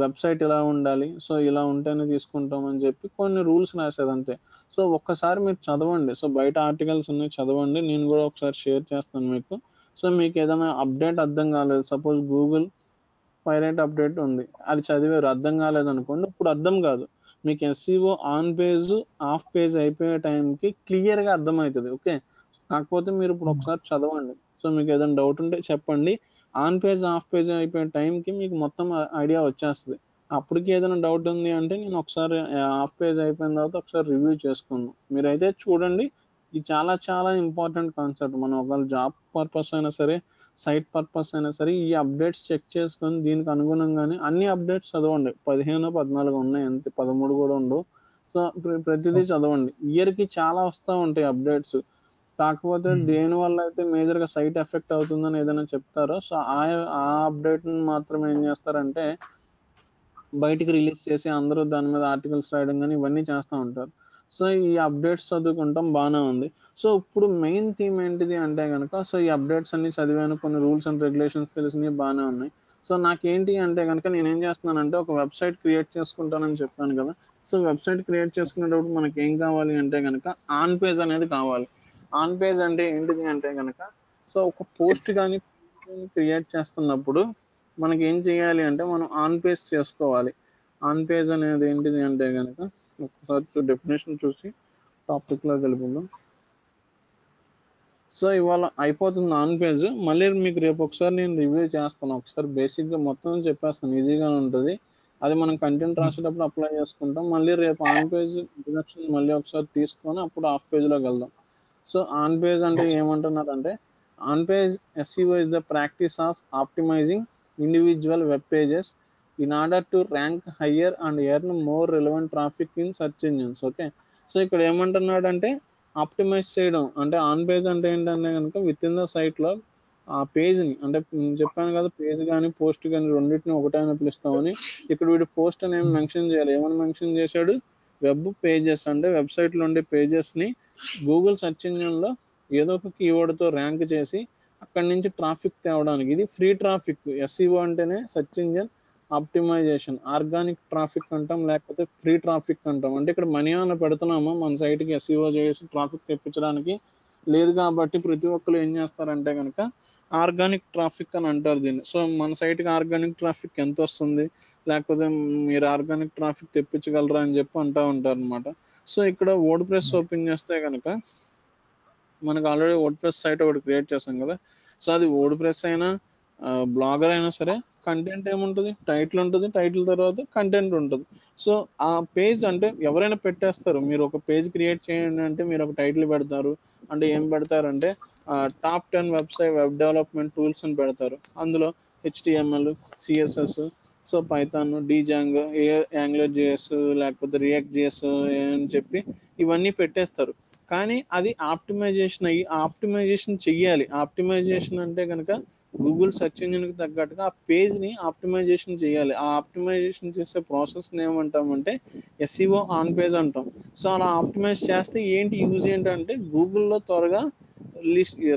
వెబ్సైట్ ఇలా ఉండాలి, సో ఇలా ఉంటేనే తీసుకుంటాం అని చెప్పి కొన్ని రూల్స్ రాసేది అంతే. సో ఒక్కసారి మీరు చదవండి. సో బయట ఆర్టికల్స్ ఉన్నాయి, చదవండి. నేను కూడా ఒకసారి షేర్ చేస్తాను మీకు. సో మీకు ఏదైనా అప్డేట్ అర్థం కాలేదు, సపోజ్ గూగుల్ పైరేట్ అప్డేట్ ఉంది, అది చదివారు, అర్థం కాలేదు అనుకోండి, ఇప్పుడు అర్థం కాదు, మీకు SEO on page of page అయిపోయే టైంకి క్లియర్గా అర్థమవుతుంది. ఓకే, కాకపోతే మీరు ఇప్పుడు ఒకసారి చదవండి. సో మీకు ఏదైనా డౌట్ ఉంటే చెప్పండి. ఆన్ పేజ్ ఆఫ్ పేజ్ అయిపోయే టైంకి మీకు మొత్తం ఐడియా వచ్చేస్తుంది. అప్పటికి ఏదైనా డౌట్ ఉంది అంటే నేను ఒకసారి ఆఫ్ పేజ్ అయిపోయిన తర్వాత ఒకసారి రివ్యూ చేసుకుందాం. మీరైతే చూడండి, ఇది చాలా చాలా ఇంపార్టెంట్ కాన్సెప్ట్. మనం ఒకవేళ జాబ్ పర్పస్ అయినా సరే, సైట్ పర్పస్ అయినా సరే ఈ అప్డేట్స్ చెక్ చేసుకొని దీనికి అనుగుణంగానే అన్ని అప్డేట్స్ చదవండి. 15, 14 ఉన్నాయి అంతే, 13 కూడా ఉండవు. సో ప్రతిదీ చదవండి. ఇయర్కి చాలా వస్తూ ఉంటాయి అప్డేట్స్. కాకపోతే దేనివల్ల అయితే మేజర్గా సైట్ ఎఫెక్ట్ అవుతుందని ఏదైనా చెప్తారో సో ఆ అప్డేట్ని మాత్రం ఏం చేస్తారంటే బయటికి రిలీజ్ చేసి అందరూ దాని మీద ఆర్టికల్స్ రాయడం కానీ ఇవన్నీ చేస్తూ ఉంటారు. సో ఈ అప్డేట్స్ చదువుకుంటాం బాగానే ఉంది. సో ఇప్పుడు మెయిన్ థీమ్ ఏంటిది అంటే కనుక సో ఈ అప్డేట్స్ అన్ని చదివాను, కొన్ని రూల్స్ అండ్ రెగ్యులేషన్స్ తెలిసినవి బాగానే ఉన్నాయి. సో నాకేంటి అంటే కనుక నేను ఏం చేస్తున్నానంటే ఒక వెబ్సైట్ క్రియేట్ చేసుకుంటానని చెప్పాను కదా. సో వెబ్సైట్ క్రియేట్ చేసుకునేటప్పుడు మనకి ఏం కావాలి అంటే కనుక ఆన్ పేజ్ అనేది కావాలి. ఆన్ పేజ్ అంటే ఏంటిది అంటే కనుక సో ఒక పోస్ట్ కానీ క్రియేట్ చేస్తున్నప్పుడు మనకి ఏం చేయాలి అంటే మనం ఆన్ పేజ్ చేసుకోవాలి. ఆన్ పేజ్ అనేది ఏంటిది అంటే కనుక ఒకసారి డెఫినేషన్ చూసి టాపిక్లో వెళ్ళిపోదాం. సో ఇవాళ అయిపోతుంది ఆన్ పేజ్. మళ్ళీ మీకు రేపు ఒకసారి నేను రివ్యూ చేస్తాను. ఒకసారి బేసిక్గా మొత్తం చెప్పేస్తాను, ఈజీగా ఉంటుంది. అది మనం కంటెంట్ రాసేటప్పుడు అప్లై చేసుకుంటాం. మళ్ళీ రేపు ఆన్ పేజ్ ఇంట్రడక్షన్ మళ్ళీ ఒకసారి తీసుకొని అప్పుడు ఆఫ్ పేజ్లోకి వెళ్దాం. సో ఆన్ పేజ్ అంటే ఏమంటున్నారంటే on page SEO is the practice of optimizing individual web pages in order to rank higher and earn more relevant traffic in search engines. Okay, so ఇక్కడ ఏమంటున్నాడంటే ఆప్టిమైజ్ చేయడం అంటే ఆన్ పేజ్ అంటే ఏంటంటే కనుక విత్ ఇన్ ద సైట్లో ఆ పేజ్ని అంటే చెప్పాను కదా పేజ్ కానీ పోస్ట్ కానీ రెండింటిని ఒకటైనా పిలుస్తామని. ఇక్కడ వీడు పోస్ట్ అని ఏమి మెన్షన్ చేయాలి, ఏమని మెన్షన్ చేశాడు, వెబ్ పేజెస్ అంటే వెబ్సైట్లో ఉండే పేజెస్ని గూగుల్ సెర్చ్ ఇంజిన్లో ఏదో ఒక కీవర్డ్తో ర్యాంక్ చేసి అక్కడి నుంచి ట్రాఫిక్ తేవడానికి. ఇది ఫ్రీ ట్రాఫిక్. SEO అంటేనే search engine optimisation. Organic traffic అంటాం, లేకపోతే ఫ్రీ ట్రాఫిక్ అంటాం. అంటే ఇక్కడ మనీ ఏమైనా పెడుతున్నామా మన సైట్కి SEO చేసి ట్రాఫిక్ తెప్పించడానికి? లేదు. కాబట్టి ప్రతి ఒక్కరు ఏం చేస్తారంటే కనుక ఆర్గానిక్ ట్రాఫిక్ అని అంటారు దీన్ని. సో మన సైట్కి ఆర్గానిక్ ట్రాఫిక్ ఎంత వస్తుంది, లేకపోతే మీరు ఆర్గానిక్ ట్రాఫిక్ తెప్పించగలరా అని చెప్పి అంటూ ఉంటారు అనమాట. సో ఇక్కడ వర్డ్ ప్రెస్ ఓపెన్ చేస్తే కనుక మనకు ఆల్రెడీ వర్డ్ ప్రెస్ సైట్ ఒకటి క్రియేట్ చేసాం కదా. సో అది వర్డ్ ప్రెస్ అయినా బ్లాగర్ అయినా సరే కంటెంట్ ఏముంటుంది, టైటిల్ ఉంటుంది, టైటిల్ తర్వాత కంటెంట్ ఉంటుంది. సో ఆ పేజ్ అంటే ఎవరైనా పెట్టేస్తారు. మీరు ఒక పేజ్ క్రియేట్ చేయండి అంటే మీరు ఒక టైటిల్ పెడతారు. అంటే ఏం పెడతారంటే టాప్ 10 వెబ్ డెవలప్మెంట్ టూల్స్ అని పెడతారు. అందులో HTML, CSS, so Python, Django, Angular JS, లేకపోతే రియాక్ట్ JS అని చెప్పి ఇవన్నీ పెట్టేస్తారు. కానీ అది ఆప్టిమైజేషన్ అయ్యి ఆప్టిమైజేషన్ చెయ్యాలి. ఆప్టిమైజేషన్ అంటే కనుక గూగుల్ సెర్చ్ ఇంజిన్కి తగ్గట్టుగా ఆ పేజ్ని ఆప్టిమైజేషన్ చేయాలి. ఆ ఆప్టిమైజేషన్ చేసే ప్రాసెస్ని ఏమంటామంటే SEO ఆన్ పేజ్ అంటాం. సో అలా ఆప్టిమైజ్ చేస్తే ఏంటి యూజ్ ఏంటంటే గూగుల్లో త్వరగా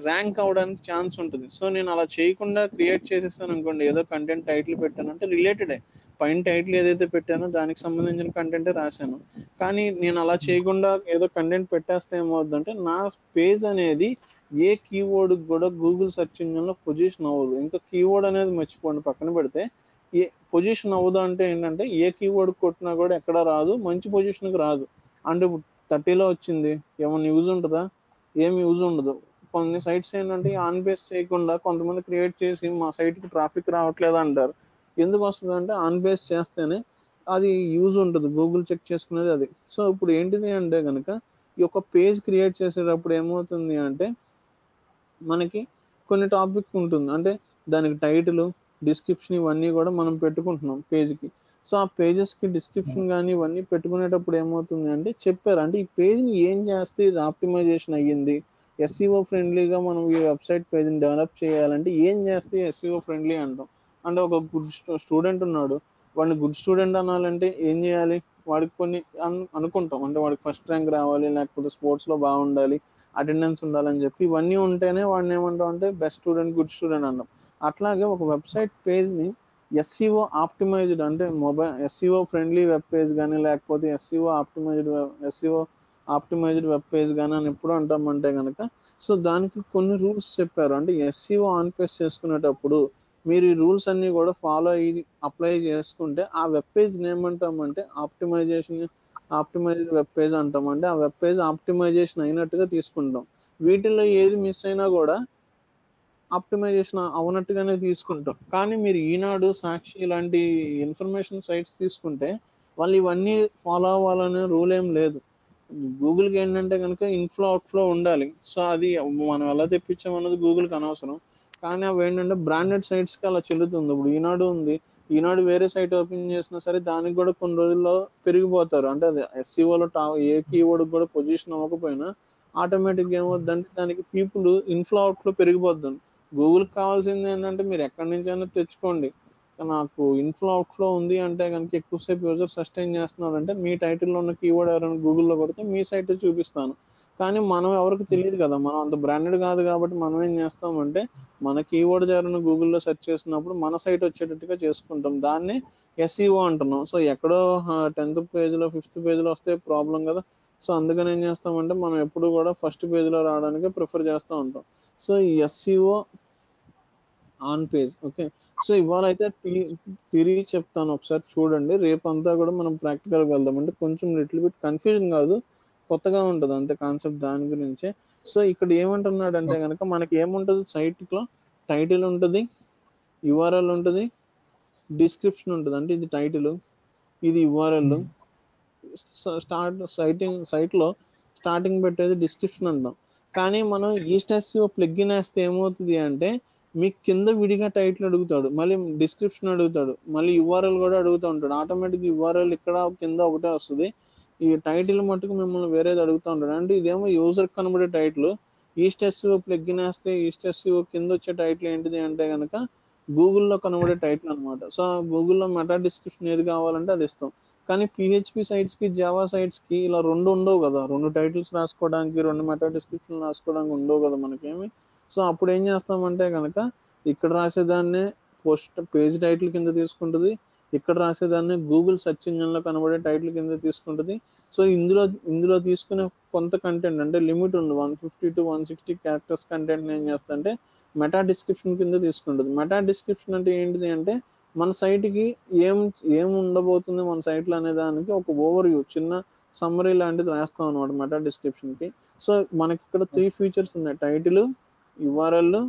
ర్యాంక్ అవ్వడానికి ఛాన్స్ ఉంటుంది. సో నేను అలా చేయకుండా క్రియేట్ చేసేస్తాను అనుకోండి, ఏదో కంటెంట్ టైటిల్ పెట్టానంటే రిలేటెడే పైన టైటిల్ ఏదైతే పెట్టానో దానికి సంబంధించిన కంటెంటే రాశాను. కానీ నేను అలా చేయకుండా ఏదో కంటెంట్ పెట్టేస్తే ఏమవుతుందంటే నా పేజ్ అనేది ఏ కీవర్డ్ కూడా గూగుల్ సెర్చ్ ఇంజిన్లో పొజిషన్ అవ్వదు. ఇంకా కీవర్డ్ అనేది మర్చిపోండి, పక్కన పెడితే ఏ పొజిషన్ అవ్వదు అంటే ఏంటంటే ఏ కీవర్డ్ కొట్టినా కూడా ఎక్కడ రాదు, మంచి పొజిషన్కి రాదు. అంటే 30లో వచ్చింది ఏమైనా యూజ్ ఉంటుందా? ఏమి యూజ్ ఉండదు. కొన్ని సైట్స్ ఏంటంటే ఆన్ బేస్ చేయకుండా కొంతమంది క్రియేట్ చేసి మా సైట్కి ట్రాఫిక్ రావట్లేదు అంటారు. ఎందుకు వస్తుంది అంటే ఆన్ బేస్ చేస్తేనే అది యూజ్ ఉంటుంది, గూగుల్ చెక్ చేసుకునేది అది. సో ఇప్పుడు ఏంటిది అంటే కనుక ఈ యొక్క పేజ్ క్రియేట్ చేసేటప్పుడు ఏమవుతుంది అంటే మనకి కొన్ని టాపిక్ ఉంటుంది. అంటే దానికి టైటిల్, డిస్క్రిప్షన్ ఇవన్నీ కూడా మనం పెట్టుకుంటున్నాం పేజ్కి. సో ఆ పేజెస్కి డిస్క్రిప్షన్ కానీ ఇవన్నీ పెట్టుకునేటప్పుడు ఏమవుతుంది అంటే చెప్పారు అంటే ఈ పేజ్ని ఏం చేస్తే ఇది ఆప్టిమైజేషన్ అయ్యింది, SEO ఫ్రెండ్లీగా మనం ఈ వెబ్సైట్ పేజ్ని డెవలప్ చేయాలంటే ఏం చేస్తే SEO ఫ్రెండ్లీ అంటాం. అంటే ఒక గుడ్ స్టూడెంట్ ఉన్నాడు, వాడిని గుడ్ స్టూడెంట్ అనాలంటే ఏం చేయాలి, వాడికి కొన్ని అనుకుంటాం. అంటే వాడికి ఫస్ట్ ర్యాంక్ రావాలి, లేకపోతే స్పోర్ట్స్లో బాగుండాలి, అటెండెన్స్ ఉండాలని చెప్పి ఇవన్నీ ఉంటేనే వాడిని ఏమంటాం అంటే బెస్ట్ స్టూడెంట్, గుడ్ స్టూడెంట్ అన్నాం. అట్లాగే ఒక వెబ్సైట్ పేజ్ని SEO ఆప్టిమైజ్డ్ అంటే SEO ఫ్రెండ్లీ వెబ్ పేజ్ కానీ లేకపోతే SEO ఆప్టిమైజ్డ్ వెబ్ పేజ్ కానీ అని ఎప్పుడు అంటామంటే కనుక సో దానికి కొన్ని రూల్స్ చెప్పారు. అంటే SEO ఆన్ పేజ్ చేసుకునేటప్పుడు మీరు ఈ రూల్స్ అన్నీ కూడా ఫాలో అయ్యి అప్లై చేసుకుంటే ఆ వెబ్ పేజ్ని ఏమంటామంటే ఆప్టిమైజ్డ్ వెబ్ పేజ్ అంటామంటే ఆ వెబ్ పేజ్ ఆప్టిమైజేషన్ అయినట్టుగా తీసుకుంటాం. వీటిల్లో ఏది మిస్ అయినా కూడా ఆప్టిమైజేషన్ అవనట్టుగానే తీసుకుంటాం. కానీ మీరు ఈనాడు, సాక్షి ఇలాంటి ఇన్ఫర్మేషన్ సైట్స్ తీసుకుంటే వాళ్ళు ఇవన్నీ ఫాలో అవ్వాలనే రూల్ ఏం లేదు. గూగుల్కి ఏంటంటే కనుక ఇన్ఫ్లో అవుట్ఫ్లో ఉండాలి. సో అది మనం ఎలా తెప్పించామన్నది గూగుల్కి అనవసరం. కానీ అవి ఏంటంటే బ్రాండెడ్ సైట్స్కి అలా చెల్లుతుంది. ఇప్పుడు ఈనాడు ఉంది, ఈనాడు వేరే సైట్ ఓపెన్ చేసినా సరే దానికి కూడా కొన్ని రోజుల్లో పెరిగిపోతారు. అంటే అది ఎస్సీఓలో ఏ కీవర్డ్ కూడా పొజిషన్ అవ్వకపోయినా ఆటోమేటిక్గా ఏమవుద్దంటే దానికి పీపుల్ ఇన్ఫ్లో అవుట్లో పెరిగిపోద్ది. గూగుల్కి కావాల్సింది ఏంటంటే మీరు ఎక్కడి నుంచైనా తెచ్చుకోండి, నాకు ఇన్ఫ్లో అవుట్ఫ్లో ఉంది అంటే కనుక ఎక్కువసేపు యూజర్ సస్టైన్ చేస్తున్నారంటే మీ టైటిల్లో ఉన్న కీవర్డ్ ఎవరైనా గూగుల్లో కొడితే మీ సైట్ చూపిస్తాను. కానీ మనం ఎవరికి తెలియదు కదా, మనం అంత బ్రాండెడ్ కాదు కాబట్టి మనం ఏం చేస్తామంటే మన కీవర్డ్ ఎవరైనా గూగుల్లో సెర్చ్ చేసినప్పుడు మన సైట్ వచ్చేటట్టుగా చేసుకుంటాం. దాన్ని ఎస్ఈఓ అంటున్నాం. సో ఎక్కడో 10th పేజ్లో 5th పేజ్లో వస్తే ప్రాబ్లం కదా. సో అందుకని ఏం చేస్తామంటే మనం ఎప్పుడు కూడా ఫస్ట్ పేజ్లో రావడానికి ప్రిఫర్ చేస్తూ ఉంటాం. సో ఈ SEO on page. Okay, so ఇవాళ అయితే తిరిగి చెప్తాను, ఒకసారి చూడండి. రేపంతా కూడా మనం ప్రాక్టికల్గా వెళ్దాం. అంటే కొంచెం లిటిల్ బిట్ కన్ఫ్యూజన్ కాదు, కొత్తగా ఉంటుంది అంతే కాన్సెప్ట్ దాని గురించే. సో ఇక్కడ ఏమంటున్నాడంటే కనుక మనకి ఏముంటుంది సైట్లో, టైటిల్ ఉంటుంది, యుఆర్ఎల్ ఉంటుంది, డిస్క్రిప్షన్ ఉంటుంది. అంటే ఇది టైటిల్, ఇది యుఆర్ఎల్. సైట్లో స్టార్టింగ్ పెట్టేది డిస్క్రిప్షన్ అంటాం. కానీ మనం ఈస్ట్ ఎస్ఈఓ ప్లగ్ఇన్ వేస్తే ఏమవుతుంది అంటే మీకు కింద విడిగా టైటిల్ అడుగుతాడు, మళ్ళీ డిస్క్రిప్షన్ అడుగుతాడు, మళ్ళీ యుఆర్ఎల్ కూడా అడుగుతూ ఉంటాడు. ఆటోమేటిక్ యుఆర్ఎల్ ఇక్కడ కింద ఒకటే వస్తుంది, ఈ టైటిల్ మట్టుకు మిమ్మల్ని వేరేది అడుగుతూ ఉంటాడు. అంటే ఇదేమో యూజర్ కనబడే టైటిల్. ఈస్ట్ ఎస్ఈఓ ప్లగ్ఇన్ వేస్తే ఈస్ట్ ఎస్ఈఓ కింద వచ్చే టైటిల్ ఏంటిది అంటే కనుక గూగుల్లో కనబడే టైటిల్ అనమాట. సో గూగుల్లో మెటా డిస్క్రిప్షన్ ఏది కావాలంటే అది ఇస్తాం. కానీ పిహెచ్పి సైట్స్కి, జావా సైట్స్కి ఇలా రెండు ఉండవు కదా, రెండు టైటిల్స్ రాసుకోవడానికి, రెండు మెటా డిస్క్రిప్షన్ రాసుకోవడానికి ఉండవు కదా మనకేమి. సో అప్పుడు ఏం చేస్తామంటే కనుక ఇక్కడ రాసేదాన్నే పోస్ట్ పేజ్ టైటిల్ కింద తీసుకుంటుంది, ఇక్కడ రాసేదాన్ని గూగుల్ సెర్చ్ ఇంజిన్లో కనబడే టైటిల్ కింద తీసుకుంటుంది. సో ఇందులో తీసుకునే కొంత కంటెంట్ అంటే లిమిట్ ఉంది, 150 to 160 క్యారెక్టర్స్ కంటెంట్ ఏం చేస్తా అంటే మెటా డిస్క్రిప్షన్ కింద తీసుకుంటుంది. మెటా డిస్క్రిప్షన్ అంటే ఏంటిది అంటే మన సైట్కి ఏం ఉండబోతుంది మన సైట్లో అనే దానికి ఒక ఓవర్ వ్యూ, చిన్న సమ్మరీ లాంటిది రాస్తాం అనమాట మెటా డిస్క్రిప్షన్కి. సో మనకి ఇక్కడ 3 ఫీచర్స్ ఉన్నాయి, టైటిల్, యుఆర్ఎల్,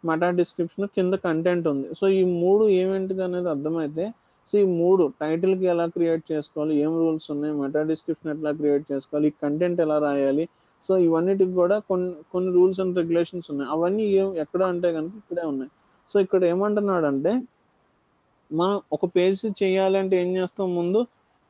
మెటా డిస్క్రిప్షన్, కింద కంటెంట్ ఉంది. సో ఈ మూడు ఏమేంటిది అనేది అర్థమైతే, సో ఈ మూడు టైటిల్కి ఎలా క్రియేట్ చేసుకోవాలి, ఏం రూల్స్ ఉన్నాయి, మెటా డిస్క్రిప్షన్ ఎట్లా క్రియేట్ చేసుకోవాలి, ఈ కంటెంట్ ఎలా రాయాలి, సో ఇవన్నిటికి కూడా కొన్ని రూల్స్ అండ్ రెగ్యులేషన్స్ ఉన్నాయి. అవన్నీ ఎక్కడ అంటే కనుక ఇక్కడే ఉన్నాయి. సో ఇక్కడ ఏమంటున్నాడంటే మనం ఒక పేజ్ చేయాలి అంటే ఏం చేస్తాం, ముందు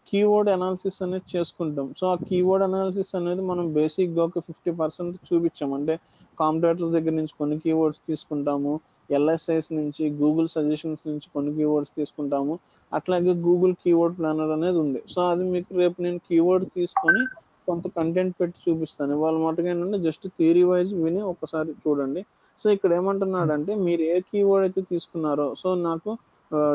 కీవర్డ్ అనాలిసిస్ అనేది చేసుకుంటాం. సో ఆ కీవర్డ్ అనాలిసిస్ అనేది మనం బేసిక్గా ఒక 50% చూపించాం. అంటే కాంపిటేటర్స్ దగ్గర నుంచి కొన్ని కీవర్డ్స్ తీసుకుంటాము, ఎల్ఎస్ఐస్ నుంచి, గూగుల్ సజెషన్స్ నుంచి కొన్ని కీవర్డ్స్ తీసుకుంటాము, అట్లాగే గూగుల్ కీవర్డ్ ప్లానర్ అనేది ఉంది. సో అది మీకు రేపు నేను కీవర్డ్ తీసుకొని కొంత కంటెంట్ పెట్టి చూపిస్తాను. ఇవాళ మటుకు ఏంటంటే జస్ట్ థియరీ వైజ్ విని ఒకసారి చూడండి. సో ఇక్కడ ఏమంటున్నాడంటే మీరు ఏ కీవర్డ్ అయితే తీసుకున్నారో, సో నాకు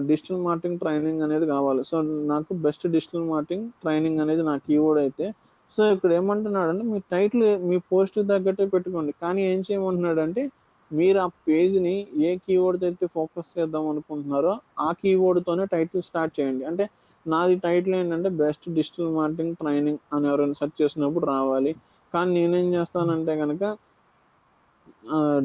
డిజిటల్ మార్కెటింగ్ ట్రైనింగ్ అనేది కావాలి, సో నాకు బెస్ట్ డిజిటల్ మార్కెటింగ్ ట్రైనింగ్ అనేది నా కీవర్డ్ అయితే, సో ఇక్కడ ఏమంటున్నాడంటే మీ టైటిల్ మీ పోస్ట్ తగ్గట్టే పెట్టుకోండి. కానీ ఏం చేయమంటున్నాడంటే మీరు ఆ పేజ్ని ఏ కీవర్డ్ అయితే ఫోకస్ చేద్దాం అనుకుంటున్నారో ఆ కీవర్డ్తోనే టైటిల్ స్టార్ట్ చేయండి. అంటే నాది టైటిల్ ఏంటంటే బెస్ట్ డిజిటల్ మార్కెటింగ్ ట్రైనింగ్ అని ఎవరైనా సెర్చ్ చేసినప్పుడు రావాలి. కానీ నేనేం చేస్తానంటే కనుక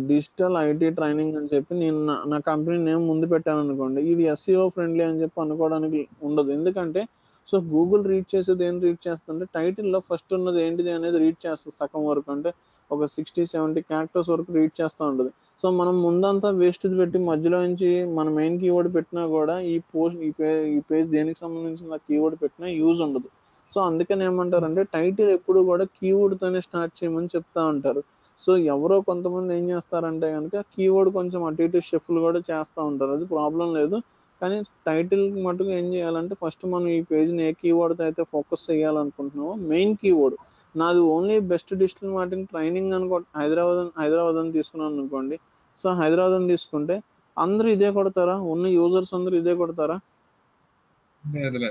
డిజిటల్ ఐటీ ట్రైనింగ్ అని చెప్పి నేను నా కంపెనీ నేమ్ ముందు పెట్టాను అనుకోండి, ఇది ఎస్ఈఓ ఫ్రెండ్లీ అని చెప్పి అనుకోవడానికి ఉండదు. ఎందుకంటే సో గూగుల్ రీడ్ చేసేది ఏం రీడ్ చేస్తుంటే టైటిల్లో ఫస్ట్ ఉన్నది ఏంటిది అనేది రీడ్ చేస్తుంది సగం వరకు, అంటే ఒక 60-70 క్యారెక్టర్స్ వరకు రీడ్ చేస్తూ ఉంటుంది. సో మనం ముందంతా వేస్ట్ది పెట్టి మధ్యలో నుంచి మన మెయిన్ కీవర్డ్ పెట్టినా కూడా ఈ పేజ్ దేనికి సంబంధించిన కీవర్డ్ పెట్టినా యూజ్ ఉండదు. సో అందుకని ఏమంటారంటే టైటిల్ ఎప్పుడు కూడా కీవర్డ్తోనే స్టార్ట్ చేయమని చెప్తా ఉంటారు. సో ఎవరో కొంతమంది ఏం చేస్తారంటే కనుక కీవర్డ్ కొంచెం అటు ఇటు షిఫ్ట్లు కూడా చేస్తూ ఉంటారు, అది ప్రాబ్లం లేదు. కానీ టైటిల్ మటుకు ఏం చేయాలంటే ఫస్ట్ మనం ఈ పేజ్ని ఏ కీవర్డ్తో అయితే ఫోకస్ చేయాలనుకుంటున్నామో మెయిన్ కీవర్డ్, నాది only best digital marketing training అనుకో హైదరాబాద్ అని తీసుకున్నాను అనుకోండి. సో హైదరాబాద్ అని తీసుకుంటే అందరూ ఇదే కొడతారా, ఉన్న యూజర్స్ అందరూ ఇదే కొడతారా?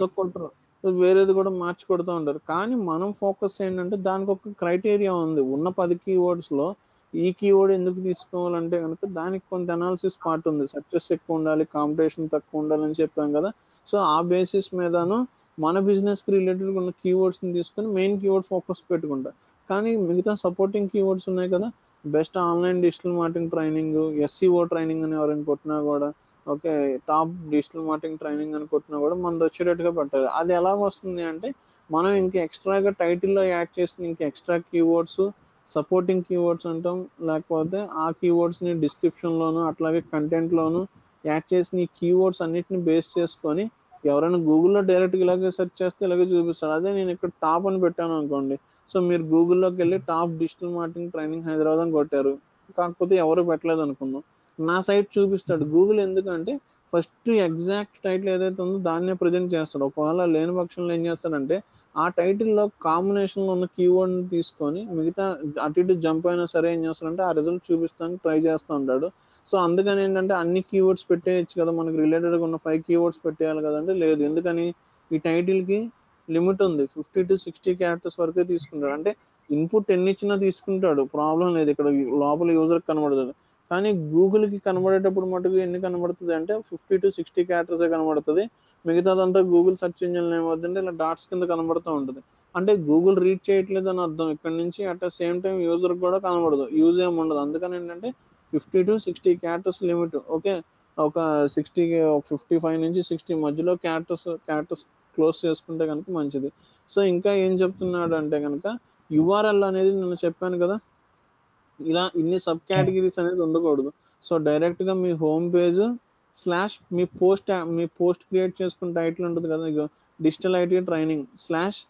సో కొట్టరు, వేరేది కూడా మార్చి కొడుతూ ఉంటారు. కానీ మనం ఫోకస్ ఏంటంటే దానికి ఒక క్రైటీరియా ఉంది, ఉన్న 10 కీవర్డ్స్లో ఈ కీవర్డ్ ఎందుకు తీసుకోవాలంటే కనుక దానికి కొంత అనాలిసిస్ పార్ట్ ఉంది, సక్సెస్ ఎక్కువ ఉండాలి, కాంపిటీషన్ తక్కువ ఉండాలని చెప్పాం కదా. సో ఆ బేసిస్ మీదను మన బిజినెస్కి రిలేటెడ్ ఉన్న కీవర్డ్స్ని తీసుకొని మెయిన్ కీవర్డ్ ఫోకస్ పెట్టుకుంటా. కానీ మిగతా సపోర్టింగ్ కీవర్డ్స్ ఉన్నాయి కదా, best online digital marketing training, SCO training అని ఎవరైనా కొట్టినా కూడా, okay, top digital marketing training అని కొట్టినా కూడా మనది వచ్చేటట్టుగా పెట్టాలి. అది ఎలా వస్తుంది అంటే మనం ఇంకా ఎక్స్ట్రాగా టైటిల్లో యాడ్ చేసిన ఇంకా ఎక్స్ట్రా కీవర్డ్స్, సపోర్టింగ్ కీవర్డ్స్ అంటాం, లేకపోతే ఆ కీవర్డ్స్ని డిస్క్రిప్షన్లోను అట్లాగే కంటెంట్లోను యాడ్ చేసిన ఈ కీవర్డ్స్ అన్నిటిని బేస్ చేసుకొని ఎవరైనా గూగుల్లో డైరెక్ట్గా ఇలాగే సెర్చ్ చేస్తే ఇలాగే చూపిస్తాడు. అదే నేను ఇక్కడ టాప్ అని పెట్టాను అనుకోండి, సో మీరు గూగుల్లోకి వెళ్ళి top digital marketing training Hyderabad అని కొట్టారు, కాకపోతే ఎవరు పెట్టలేదు అనుకుందాం, నా సైట్ చూపిస్తాడు గూగుల్. ఎందుకంటే ఫస్ట్ ఎగ్జాక్ట్ టైటిల్ ఏదైతే ఉందో దాన్నే ప్రజెంట్ చేస్తాడు. ఒకవేళ లేని పక్షంలో ఏం చేస్తాడంటే ఆ టైటిల్లో కాంబినేషన్లో ఉన్న కీవర్డ్ని తీసుకొని మిగతా అటు ఇటు జంప్ అయినా సరే ఏం చేస్తాడంటే ఆ రిజల్ట్ చూపిస్తానికి ట్రై చేస్తూ ఉంటాడు. సో అందుకని ఏంటంటే అన్ని కీవర్డ్స్ పెట్టేయచ్చు కదా, మనకి రిలేటెడ్గా ఉన్న 5 కీవర్డ్స్ పెట్టేయాలి కదంటే లేదు. ఎందుకని ఈ టైటిల్కి లిమిట్ ఉంది, 50 to 60 క్యారెక్టర్స్ వరకే తీసుకుంటాడు. అంటే ఇన్పుట్ ఎన్ని ఇచ్చినా తీసుకుంటాడు, ప్రాబ్లం లేదు, ఇక్కడ లోపల యూజర్కి కనబడుతుంది. కానీ గూగుల్కి కనబడేటప్పుడు మటుకు ఎన్ని కనబడుతుంది అంటే 50 to 60 క్యారెక్టర్సే కనబడుతుంది. మిగతాదంతా గూగుల్ సెర్చ్ ఇంజిన్లో ఏమవుతుందంటే ఇలా డాట్స్ కింద కనబడుతూ ఉంటుంది. అంటే గూగుల్ రీడ్ చేయట్లేదు అని అర్థం ఇక్కడ నుంచి. అట్ ద సేమ్ టైం యూజర్కి కూడా కనబడదు, యూజ్ ఏమి ఉండదు. అందుకని ఏంటంటే 50 to 60 క్యారెక్టర్స్ లిమిట్. ఓకే, ఒక 60 55 నుంచి 60 మధ్యలో క్యారెక్టర్స్ క్లోజ్ చేసుకుంటే కనుక మంచిది. సో ఇంకా ఏం చెప్తున్నాడు అంటే కనుక యుఆర్ఎల్ అనేది నేను చెప్పాను కదా, ఇలా ఇన్ని సబ్ కేటగిరీస్ అనేది ఉండకూడదు. సో డైరెక్ట్గా మీ హోమ్ పేజ్ స్లాష్ మీ పోస్ట్ క్రియేట్ చేసుకున్న టైటిల్ ఉంటుంది కదా, ఇక digital IT training slash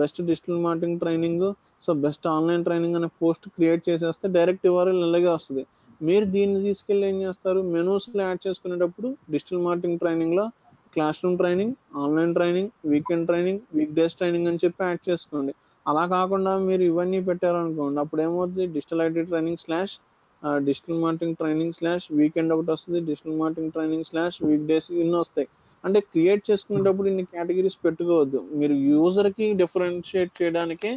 best digital marketing training, so best online training అనే పోస్ట్ క్రియేట్ చేసేస్తే డైరెక్ట్ యూఆర్ఎల్ ఇలాగే వస్తుంది. మీరు దీన్ని తీసుకెళ్ళి ఏం చేస్తారు, మెనూస్లో యాడ్ చేసుకునేటప్పుడు డిజిటల్ మార్కెటింగ్ ట్రైనింగ్లో class room training, online training, weekend training, week days training అని చెప్పి యాడ్ చేసుకోండి. అలా కాకుండా మీరు ఇవన్నీ పెట్టారనుకోండి, అప్పుడు ఏమవుతుంది, digital IT training slash digital marketing training slash weekend ఒకటి వస్తుంది, digital marketing training slash week days ఇన్ని వస్తాయి. అంటే క్రియేట్ చేసుకునేటప్పుడు ఇన్ని కేటగిరీస్ పెట్టుకోవద్దు. మీరు యూజర్కి డిఫరెన్షియేట్ చేయడానికే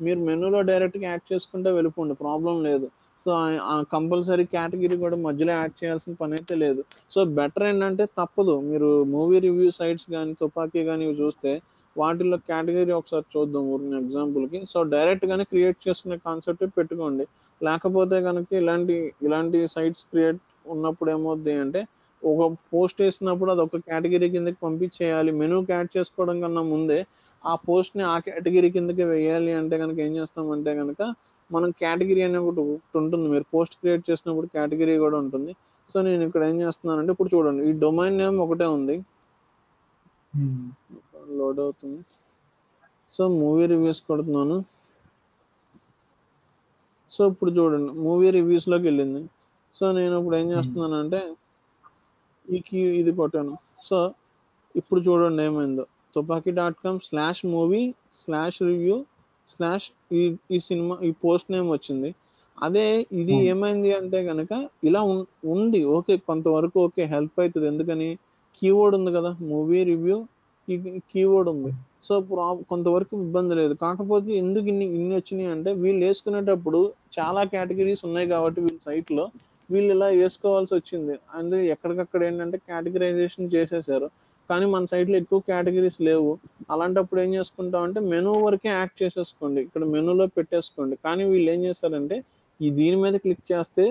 మీరు మెనూలో డైరెక్ట్గా యాడ్ చేసుకుంటే వెళ్ళిపోండి, ప్రాబ్లం లేదు. సో కంపల్సరీ కేటగిరీ కూడా మధ్యలో యాడ్ చేయాల్సిన పని అయితే లేదు. సో బెటర్ ఏంటంటే తప్పదు, మీరు మూవీ రివ్యూ సైట్స్ కానీ తుపాకీ కానీ ఇవి చూస్తే వాటిల్లో కేటగిరీ ఒకసారి చూద్దాం ఊరిని ఎగ్జాంపుల్కి. సో డైరెక్ట్గానే క్రియేట్ చేసుకునే కాన్సెప్ట్ పెట్టుకోండి. లేకపోతే కనుక ఇలాంటి సైట్స్ క్రియేట్ ఉన్నప్పుడు ఏమవుద్ది అంటే ఒక పోస్ట్ వేసినప్పుడు అది ఒక కేటగిరీ కిందకి పంపించేయాలి. మెనూకి యాడ్ చేసుకోవడం కన్నా ముందే ఆ పోస్ట్ని ఆ కేటగిరీ కిందకి వేయాలి అంటే కనుక ఏం చేస్తామంటే కనుక మనం కేటగిరీ అనే ఒకటి ఉంటుంది, మీరు పోస్ట్ క్రియేట్ చేసినప్పుడు కేటగిరీ కూడా ఉంటుంది. సో నేను ఇక్కడ ఏం చేస్తున్నానంటే ఇప్పుడు చూడండి, ఈ డొమైన్ నేమ్ ఒకటే ఉంది, లోడ్ అవుతుంది. సో మూవీ రివ్యూస్ కొడుతున్నాను. సో ఇప్పుడు చూడండి మూవీ రివ్యూస్లోకి వెళ్ళింది. సో నేను ఇప్పుడు ఏం చేస్తున్నానంటే ఇది కొట్టాను. సో ఇప్పుడు చూడండి ఏమైందో, tupac.com/movie/review/ ఈ సినిమా ఈ పోస్ట్ నేమ్ వచ్చింది. అదే ఇది ఏమైంది అంటే కనుక ఇలా ఉంది. ఓకే, కొంతవరకు ఓకే హెల్ప్ అవుతుంది. ఎందుకని కీవర్డ్ ఉంది కదా, మూవీ రివ్యూ ఈ కీవర్డ్ ఉంది. సో కొంతవరకు ఇబ్బంది లేదు. కాకపోతే ఎందుకు ఇన్ని వచ్చినాయి అంటే వీళ్ళు వేసుకునేటప్పుడు చాలా కేటగిరీస్ ఉన్నాయి కాబట్టి వీళ్ళ సైట్లో వీళ్ళు ఇలా వేసుకోవాల్సి వచ్చింది. అండ్ ఎక్కడికక్కడ ఏంటంటే కేటగిరైజేషన్ చేసేసారు, కానీ మన సైట్లో ఎక్కువ కేటగిరీస్ లేవు. అలాంటప్పుడు ఏం చేసుకుంటాం అంటే మెనూ వరకే యాడ్ చేసేసుకోండి, ఇక్కడ మెనూలో పెట్టేసుకోండి. కానీ వీళ్ళు ఏం చేస్తారంటే దీని మీద క్లిక్ చేస్తే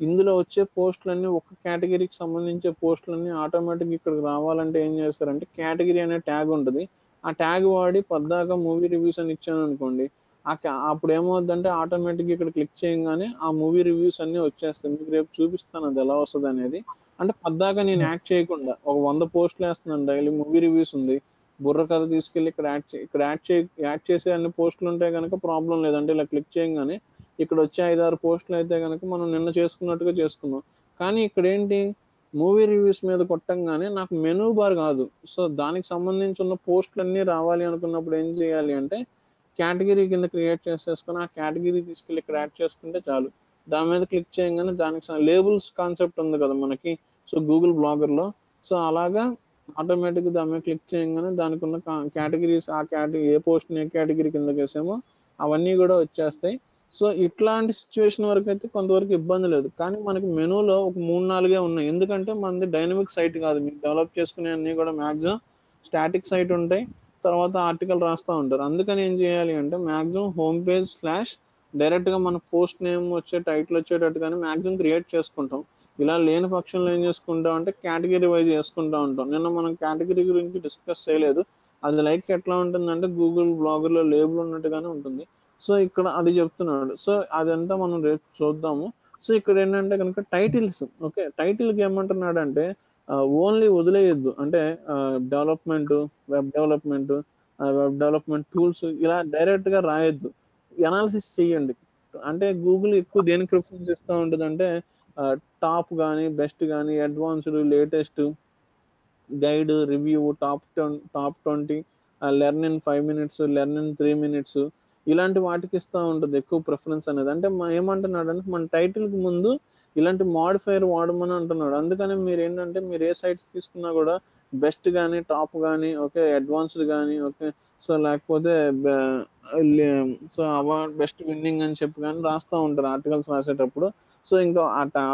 ఇందులో వచ్చే పోస్టులన్నీ ఒక కేటగిరీకి సంబంధించే పోస్టులన్నీ ఆటోమేటిక్గా ఇక్కడికి రావాలంటే ఏం చేస్తారంటే కేటగిరీ అనే ట్యాగ్ ఉంటుంది, ఆ ట్యాగ్ వాడి పద్దాక మూవీ రివ్యూస్ అని ఇచ్చాను అనుకోండి, అప్పుడు ఏమవుద్దంటే ఆటోమేటిక్గా ఇక్కడ క్లిక్ చేయగానే ఆ మూవీ రివ్యూస్ అన్నీ వచ్చేస్తాయి. మీకు రేపు చూపిస్తాను అది ఎలా వస్తుంది అనేది. అంటే పద్దాక నేను యాడ్ చేయకుండా ఒక 100 పోస్టులు వేస్తున్నాను, డైలీ మూవీ రివ్యూస్ ఉంది, బుర్ర కథ తీసుకెళ్ళి ఇక్కడ యాడ్ చేసే అన్ని పోస్టులు ఉంటే కనుక ప్రాబ్లం లేదంటే ఇలా క్లిక్ చేయగానే ఇక్కడ వచ్చే 5-6 పోస్టులు అయితే కనుక మనం నిన్న చేసుకున్నట్టుగా చేసుకున్నాం. కానీ ఇక్కడ ఏంటి, మూవీ రివ్యూస్ మీద కొట్టంగానే నాకు మెనూ బార్ కాదు. సో దానికి సంబంధించి ఉన్న పోస్టులు అన్నీ రావాలి అనుకున్నప్పుడు ఏం చేయాలి అంటే కేటగిరీ కింద క్రియేట్ చేసేసుకొని ఆ కేటగిరీ తీసుకెళ్ళి ఇక్కడ యాడ్ చేసుకుంటే చాలు. దాని మీద క్లిక్ చేయగానే దానికి లేబుల్స్ కాన్సెప్ట్ ఉంది కదా మనకి, సో గూగుల్ బ్లాగర్లో. సో అలాగా ఆటోమేటిక్గా దాని మీద క్లిక్ చేయగానే దానికి ఉన్న కేటగిరీస్ ఏ పోస్ట్ని ఏ కేటగిరీ కిందకి వేసామో అవన్నీ కూడా వచ్చేస్తాయి. సో ఇట్లాంటి సిచ్యువేషన్ వరకు అయితే కొంతవరకు ఇబ్బంది లేదు. కానీ మనకి మెనూలో ఒక 3-4 ఉన్నాయి, ఎందుకంటే మనది డైనమిక్ సైట్ కాదు. మీరు డెవలప్ చేసుకునే అన్నీ కూడా మ్యాక్సిమం స్టాటిక్ సైట్ ఉంటాయి, తర్వాత ఆర్టికల్ రాస్తూ ఉంటారు. అందుకని ఏం చేయాలి అంటే మ్యాక్సిమం హోమ్ పేజ్ స్లాష్ డైరెక్ట్గా మన పోస్ట్ నేమ్ వచ్చే టైటిల్ వచ్చేటట్టుగానే మ్యాక్సిమం క్రియేట్ చేసుకుంటాం. ఇలా లేని పక్షంలో ఏం చేసుకుంటాం అంటే కేటగిరీ వైజ్ చేసుకుంటూ ఉంటాం. నిన్న మనం కేటగిరీ గురించి డిస్కస్ చేయలేదు, అది లైక్ ఎట్లా ఉంటుందంటే గూగుల్ బ్లాగర్లో లేబుల్ ఉన్నట్టుగానే ఉంటుంది. సో ఇక్కడ అది చెప్తున్నాడు. సో అదంతా మనం రేపు చూద్దాము. సో ఇక్కడ ఏంటంటే కనుక టైటిల్స్, ఓకే, టైటిల్కి ఏమంటున్నాడంటే ఓన్లీ వదిలేయొద్దు, అంటే డెవలప్మెంట్, వెబ్ డెవలప్మెంట్ టూల్స్ ఇలా డైరెక్ట్ గా రాయొద్దు, ఎనాలిసిస్ చేయండి. అంటే గూగుల్ ఎక్కువ దేనికి ప్రిఫరెన్స్ ఇస్తూ ఉంటుంది అంటే టాప్ కానీ, బెస్ట్ కానీ, advanced, latest, guide, review, top 20, learn in 5 minutes, learn in 3 minutes, ఇలాంటి వాటికి ఇస్తూ ఉంటుంది ఎక్కువ ప్రిఫరెన్స్ అనేది. అంటే ఏమంటున్నాడు అంటే మన టైటిల్ కి ముందు ఇలాంటి మాడిఫైర్ వాడమని అంటున్నాడు. అందుకని మీరు ఏంటంటే మీరు ఏ సైట్స్ తీసుకున్నా కూడా బెస్ట్ కానీ, టాప్ కానీ, ఓకే, అడ్వాన్స్డ్ కానీ, ఓకే, సో లేకపోతే సో అవార్డ్, బెస్ట్ విన్నింగ్ అని చెప్పి కానీ రాస్తూ ఉంటారు ఆర్టికల్స్ రాసేటప్పుడు. సో ఇంకా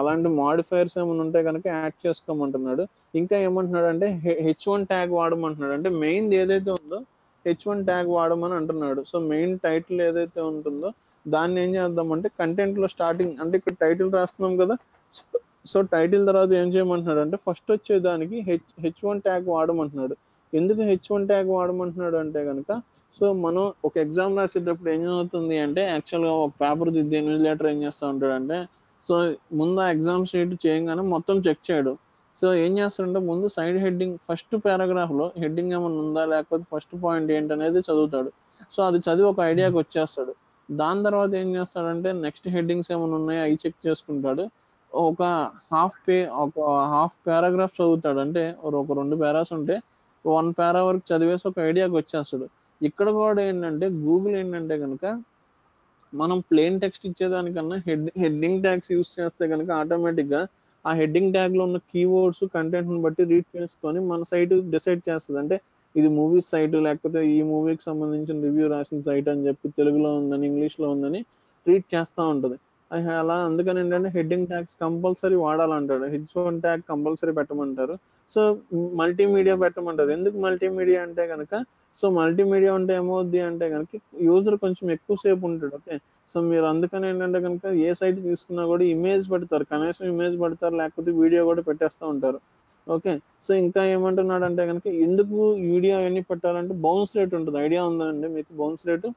అలాంటి మాడిఫైర్స్ ఏమైనా ఉంటే కనుక యాడ్ చేసుకోమంటున్నాడు. ఇంకా ఏమంటున్నాడు అంటే H1 ట్యాగ్ వాడమంటున్నాడు. అంటే మెయిన్ ఏదైతే ఉందో H1 ట్యాగ్ వాడమని అంటున్నాడు. సో మెయిన్ టైటిల్ ఏదైతే ఉంటుందో దాన్ని ఏం చేద్దామంటే కంటెంట్ లో స్టార్టింగ్, అంటే ఇక్కడ టైటిల్ రాస్తున్నాం కదా, సో టైటిల్ తర్వాత ఏం చేయమంటున్నాడు అంటే ఫస్ట్ వచ్చేదానికి హెచ్1 ట్యాగ్ వాడమంటున్నాడు. ఎందుకు H1 ట్యాగ్ వాడమంటున్నాడు అంటే కనుక, సో మనం ఒక ఎగ్జామ్ రాసేటప్పుడు ఏం అవుతుంది అంటే యాక్చువల్గా ఒక పేపర్ దిద్ది ఇన్విజిలేటర్ ఏం చేస్తూ ఉంటాడు అంటే, సో ముందు ఆ ఎగ్జామ్ షీట్ చేయగానే మొత్తం చెక్ చేయడు. సో ఏం చేస్తాడంటే ముందు సైడ్ హెడ్డింగ్, ఫస్ట్ పారాగ్రాఫ్ లో హెడ్డింగ్ ఏమైనా ఉందా లేకపోతే ఫస్ట్ పాయింట్ ఏంటనేది చదువుతాడు. సో అది చదివి ఒక ఐడియాకి వచ్చేస్తాడు. దాని తర్వాత ఏం చేస్తాడంటే నెక్స్ట్ హెడ్డింగ్స్ ఏమైనా ఉన్నాయో అవి చెక్ చేసుకుంటాడు. ఒక ఒక హాఫ్ పారాగ్రాఫ్ చదువుతాడు. అంటే ఒక 2 పారాస్ ఉంటే 1 పారా వరకు చదివేసి ఒక ఐడియాకి వచ్చేస్తాడు. ఇక్కడ కూడా ఏంటంటే గూగుల్ ఏంటంటే కనుక మనం ప్లేన్ టెక్స్ట్ ఇచ్చేదానికన్నా హెడ్డింగ్ ట్యాగ్స్ యూస్ చేస్తే కనుక ఆటోమేటిక్ గా ఆ హెడ్డింగ్ ట్యాగ్ లో ఉన్న కీవర్డ్స్ కంటెంట్ ని బట్టి రీడ్ చేసుకొని మన సైట్ డిసైడ్ చేస్తుంది. అంటే ఇది మూవీస్ సైట్ లేకపోతే ఈ మూవీకి సంబంధించిన రివ్యూ రాసిన సైట్ అని చెప్పి తెలుగులో ఉందని, ఇంగ్లీష్ లో ఉందని రీడ్ చేస్తూ ఉంటుంది. అలా అందుకని ఏంటంటే హెడ్డింగ్ ట్యాగ్స్ కంపల్సరీ వాడాలంటాడు. H1 ట్యాగ్ కంపల్సరీ పెట్టమంటారు. సో మల్టీమీడియా పెట్టమంటారు. ఎందుకు మల్టీమీడియా అంటే కనుక, సో మల్టీమీడియా అంటే ఏమవుద్ది అంటే కనుక యూజర్ కొంచెం ఎక్కువసేపు ఉంటాడు. ఓకే, సో మీరు అందుకని ఏంటంటే కనుక ఏ సైట్ తీసుకున్నా కూడా ఇమేజ్ పెడతారు, కనీసం ఇమేజ్ పెడతారు, లేకపోతే వీడియో కూడా పెట్టేస్తూ ఉంటారు. ఓకే, సో ఇంకా ఏమంటున్నాడు అంటే కనుక ఎందుకు వీడియో అవన్నీ పెట్టాలంటే బౌన్స్ రేట్ ఉంటుంది. ఐడియా ఉందండి మీకు బౌన్స్ రేటు?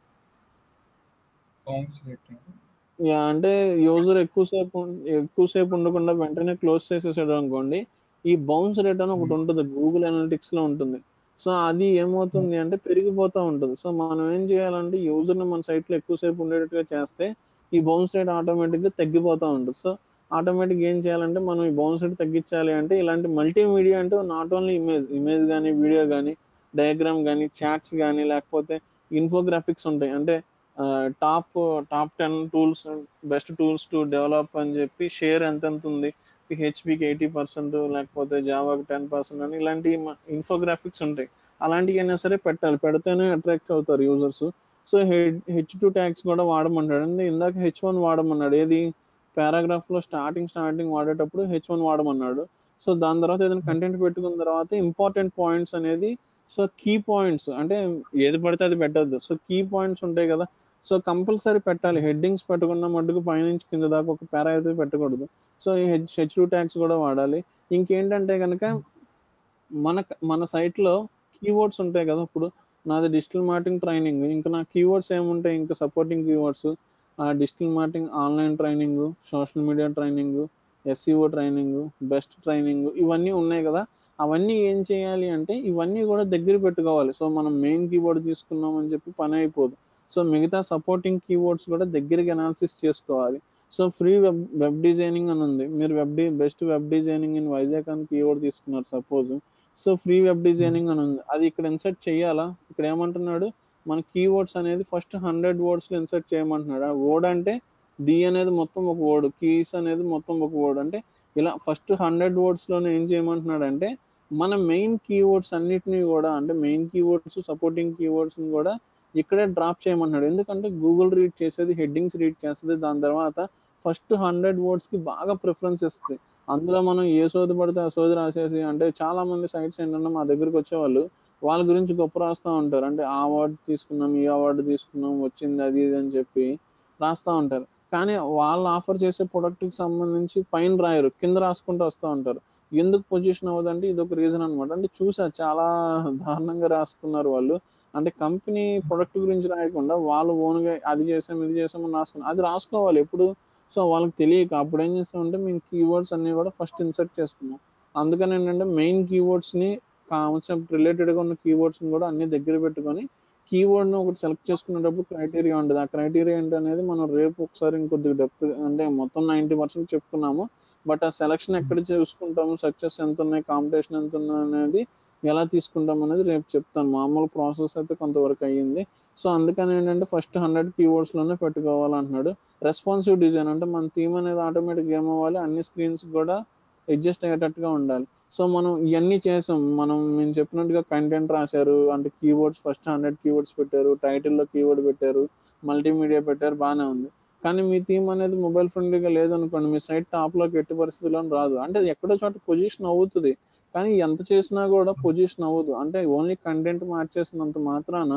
యా, అంటే యూజర్ ఎక్కువసేపు ఉండకుండా వెంటనే క్లోజ్ చేసేసాడు అనుకోండి, ఈ బౌన్స్ రేట్ అని ఒకటి ఉంటుంది, గూగుల్ అనలిటిక్స్ లో ఉంటుంది. సో అది ఏమవుతుంది అంటే పెరిగిపోతూ ఉంటుంది. సో మనం ఏం చేయాలంటే యూజర్ ని మన సైట్ లో ఎక్కువసేపు ఉండేటట్టుగా చేస్తే ఈ బౌన్స్ రేట్ ఆటోమేటిక్ గా తగ్గిపోతూ ఉంటుంది. సో ఆటోమేటిక్ ఏం చేయాలంటే మనం ఈ బౌన్స్ రేట్ తగ్గించాలి అంటే ఇలాంటి మల్టీమీడియా అంటే నాట్ ఓన్లీ ఇమేజ్ కానీ, వీడియో కానీ, డయాగ్రామ్ కానీ, చాట్స్ కానీ, లేకపోతే ఇన్ఫోగ్రాఫిక్స్ ఉంటాయి. అంటే top top 10 tools, best tools to develop అని చెప్పి షేర్ ఎంత ఉంది, హెచ్పికి 80%, లేకపోతే జావాకి 10% అని ఇలాంటి ఇన్ఫోగ్రాఫిక్స్ ఉంటాయి. అలాంటివి అయినా సరే పెట్టాలి, పెడితేనే అట్రాక్ట్ అవుతారు యూజర్స్. సో H2 ట్యాగ్స్ కూడా వాడమన్నాడు. అంటే ఇందాక H1 వాడమన్నాడు, ఏది పారాగ్రాఫ్ లో స్టార్టింగ్ వాడేటప్పుడు H1 వాడమన్నాడు. సో దాని తర్వాత ఏదైనా కంటెంట్ పెట్టుకున్న తర్వాత ఇంపార్టెంట్ పాయింట్స్ అనేది, సో కీ పాయింట్స్ అంటే ఏది పడితే అది పెట్టద్దు. సో కీ పాయింట్స్ ఉంటాయి కదా, సో కంపల్సరీ పెట్టాలి. హెడ్డింగ్స్ పెట్టకుండా మటుకు పైనుంచి కింద దాకా ఒక పారా అయితే పెట్టకూడదు. సో ఈ H2 ట్యాగ్స్ కూడా వాడాలి. ఇంకేంటంటే కనుక మన మన సైట్ లో కీవర్డ్స్ ఉంటాయి కదా. ఇప్పుడు నాది డిజిటల్ మార్కెటింగ్ ట్రైనింగ్, ఇంకా నా కీవర్డ్స్ ఏముంటాయి, ఇంకా supporting keywords, digital marketing online training, social media training, SEO training, best training, ఇవన్నీ ఉన్నాయి కదా. అవన్నీ ఏం చేయాలి అంటే ఇవన్నీ కూడా దగ్గర పెట్టుకోవాలి. సో మనం మెయిన్ కీవర్డ్ తీసుకున్నాం అని చెప్పి పని అయిపోదు. సో మిగతా సపోర్టింగ్ కీవర్డ్స్ కూడా దగ్గరికి అనాలిసిస్ చేసుకోవాలి. సో ఫ్రీ వెబ్ డిజైనింగ్ అని ఉంది. మీరు best web designing in Vizag అని కీవర్డ్ తీసుకున్నారు suppose. So free web designing అని ఉంది, అది ఇక్కడ ఇన్సర్ట్ చేయాలా? ఇక్కడ ఏమంటున్నాడు, మన కీవర్డ్స్ అనేది ఫస్ట్ 100 words లో ఇన్సర్ట్ చేయమంటున్నాడు. ఆ వర్డ్ అంటే ది అనేది మొత్తం ఒక వర్డ్, కీస్ అనేది మొత్తం ఒక వర్డ్. అంటే ఇలా ఫస్ట్ 100 words లోనే ఏం చేయమంటున్నాడు అంటే మన మెయిన్ కీవర్డ్స్ అన్నిటినీ కూడా, అంటే మెయిన్ కీవర్డ్స్, సపోర్టింగ్ కీవర్డ్స్ కూడా ఇక్కడే డ్రాప్ చేయమంటున్నాడు. ఎందుకంటే గూగుల్ రీడ్ చేసేది హెడ్డింగ్స్ రీడ్ చేస్తుంది, దాని తర్వాత ఫస్ట్ 100 words కి బాగా ప్రిఫరెన్స్ ఇస్తుంది. అందులో మనం ఏ సోది పడితే ఆ సోది రాసేసి, అంటే చాలా మంది సైట్స్ ఏంటంటే మా దగ్గరికి వచ్చేవాళ్ళు వాళ్ళ గురించి గొప్ప రాస్తూ ఉంటారు. అంటే ఆ అవార్డు తీసుకున్నాం, ఈ అవార్డు తీసుకున్నాం, వచ్చింది అది ఇది అని చెప్పి రాస్తూ ఉంటారు. కానీ వాళ్ళు ఆఫర్ చేసే ప్రొడక్ట్కి సంబంధించి పైన రాయరు, కింద రాసుకుంటూ వస్తూ ఉంటారు. ఎందుకు పొజిషన్ అవ్వదంటే ఇదొక రీజన్ అనమాట. అంటే చూసా చాలా దారుణంగా రాసుకున్నారు వాళ్ళు. అంటే కంపెనీ ప్రొడక్ట్ గురించి రాయకుండా వాళ్ళు ఓన్‌గా అది చేసాం, ఇది చేసాం అని రాసుకున్నారు. అది రాసుకోవాలి ఎప్పుడు? సో, వాళ్ళకి తెలియక అప్పుడేం చేసామంటే మేము కీవర్డ్స్ అన్నీ కూడా ఫస్ట్ ఇన్సర్ట్ చేసుకున్నాం. అందుకనేంటంటే మెయిన్ కీవర్డ్స్‌ని కాన్సెప్ట్ రిలేటెడ్‌గా ఉన్న కీవర్డ్స్‌ని కూడా అన్నీ దగ్గర పెట్టుకొని కీవర్డ్‌ని ఒకటి సెలెక్ట్ చేసుకునేటప్పుడు క్రైటీరియా ఉంటది. ఆ క్రైటీరియా ఏంటనేది మనం రేపు ఒకసారి ఇంకొద్దిగా డెప్త్ అంటే మొత్తం 90% చెప్పుకున్నాము. బట్ ఆ సెలక్షన్ ఎక్కడ చూసుకుంటాము, సక్సెస్ ఎంతున్నాయి, కాంపిటీషన్ ఎంతున్నదనేది ఎలా తీసుకుంటాం అనేది రేపు చెప్తాను. మామూలు ప్రాసెస్ అయితే కొంతవరకు అయ్యింది. సో, అందుకనేంటంటే ఫస్ట్ 100 కీవర్డ్స్‌లోనే పెట్టుకోవాలంటున్నాడు. రెస్పాన్సివ్ డిజైన్ అంటే మన థీమ్ అనేది ఆటోమేటిక్‌గా ఏమవ్వాలి, అన్ని స్క్రీన్స్ కూడా అడ్జస్ట్ అయ్యేటట్టుగా ఉండాలి. సో, మనం ఇయన్నీ చేసాం. నేను చెప్పినట్టుగా కంటెంట్ రాశారు. అంటే కీవర్డ్స్ ఫస్ట్ 100 కీవర్డ్స్ పెట్టారు. టైటిల్‌లో కీవర్డ్ పెట్టారు. మల్టీమీడియా పెట్టారు. బానే ఉంది. కానీ మీ థీమ్ అనేది మొబైల్ ఫ్రెండ్లీగా లేదనుకోండి, మీ సైట్ టాప్‌లోకి ఎట్టి పరిస్థితుల్లోను రాదు. అంటే ఎక్కడో చోట పొజిషన్ అవుతది. కానీ ఎంత చేసినా కూడా పొజిషన్ అవ్వదు. అంటే ఓన్లీ కంటెంట్ మార్చేసినంత మాత్రాన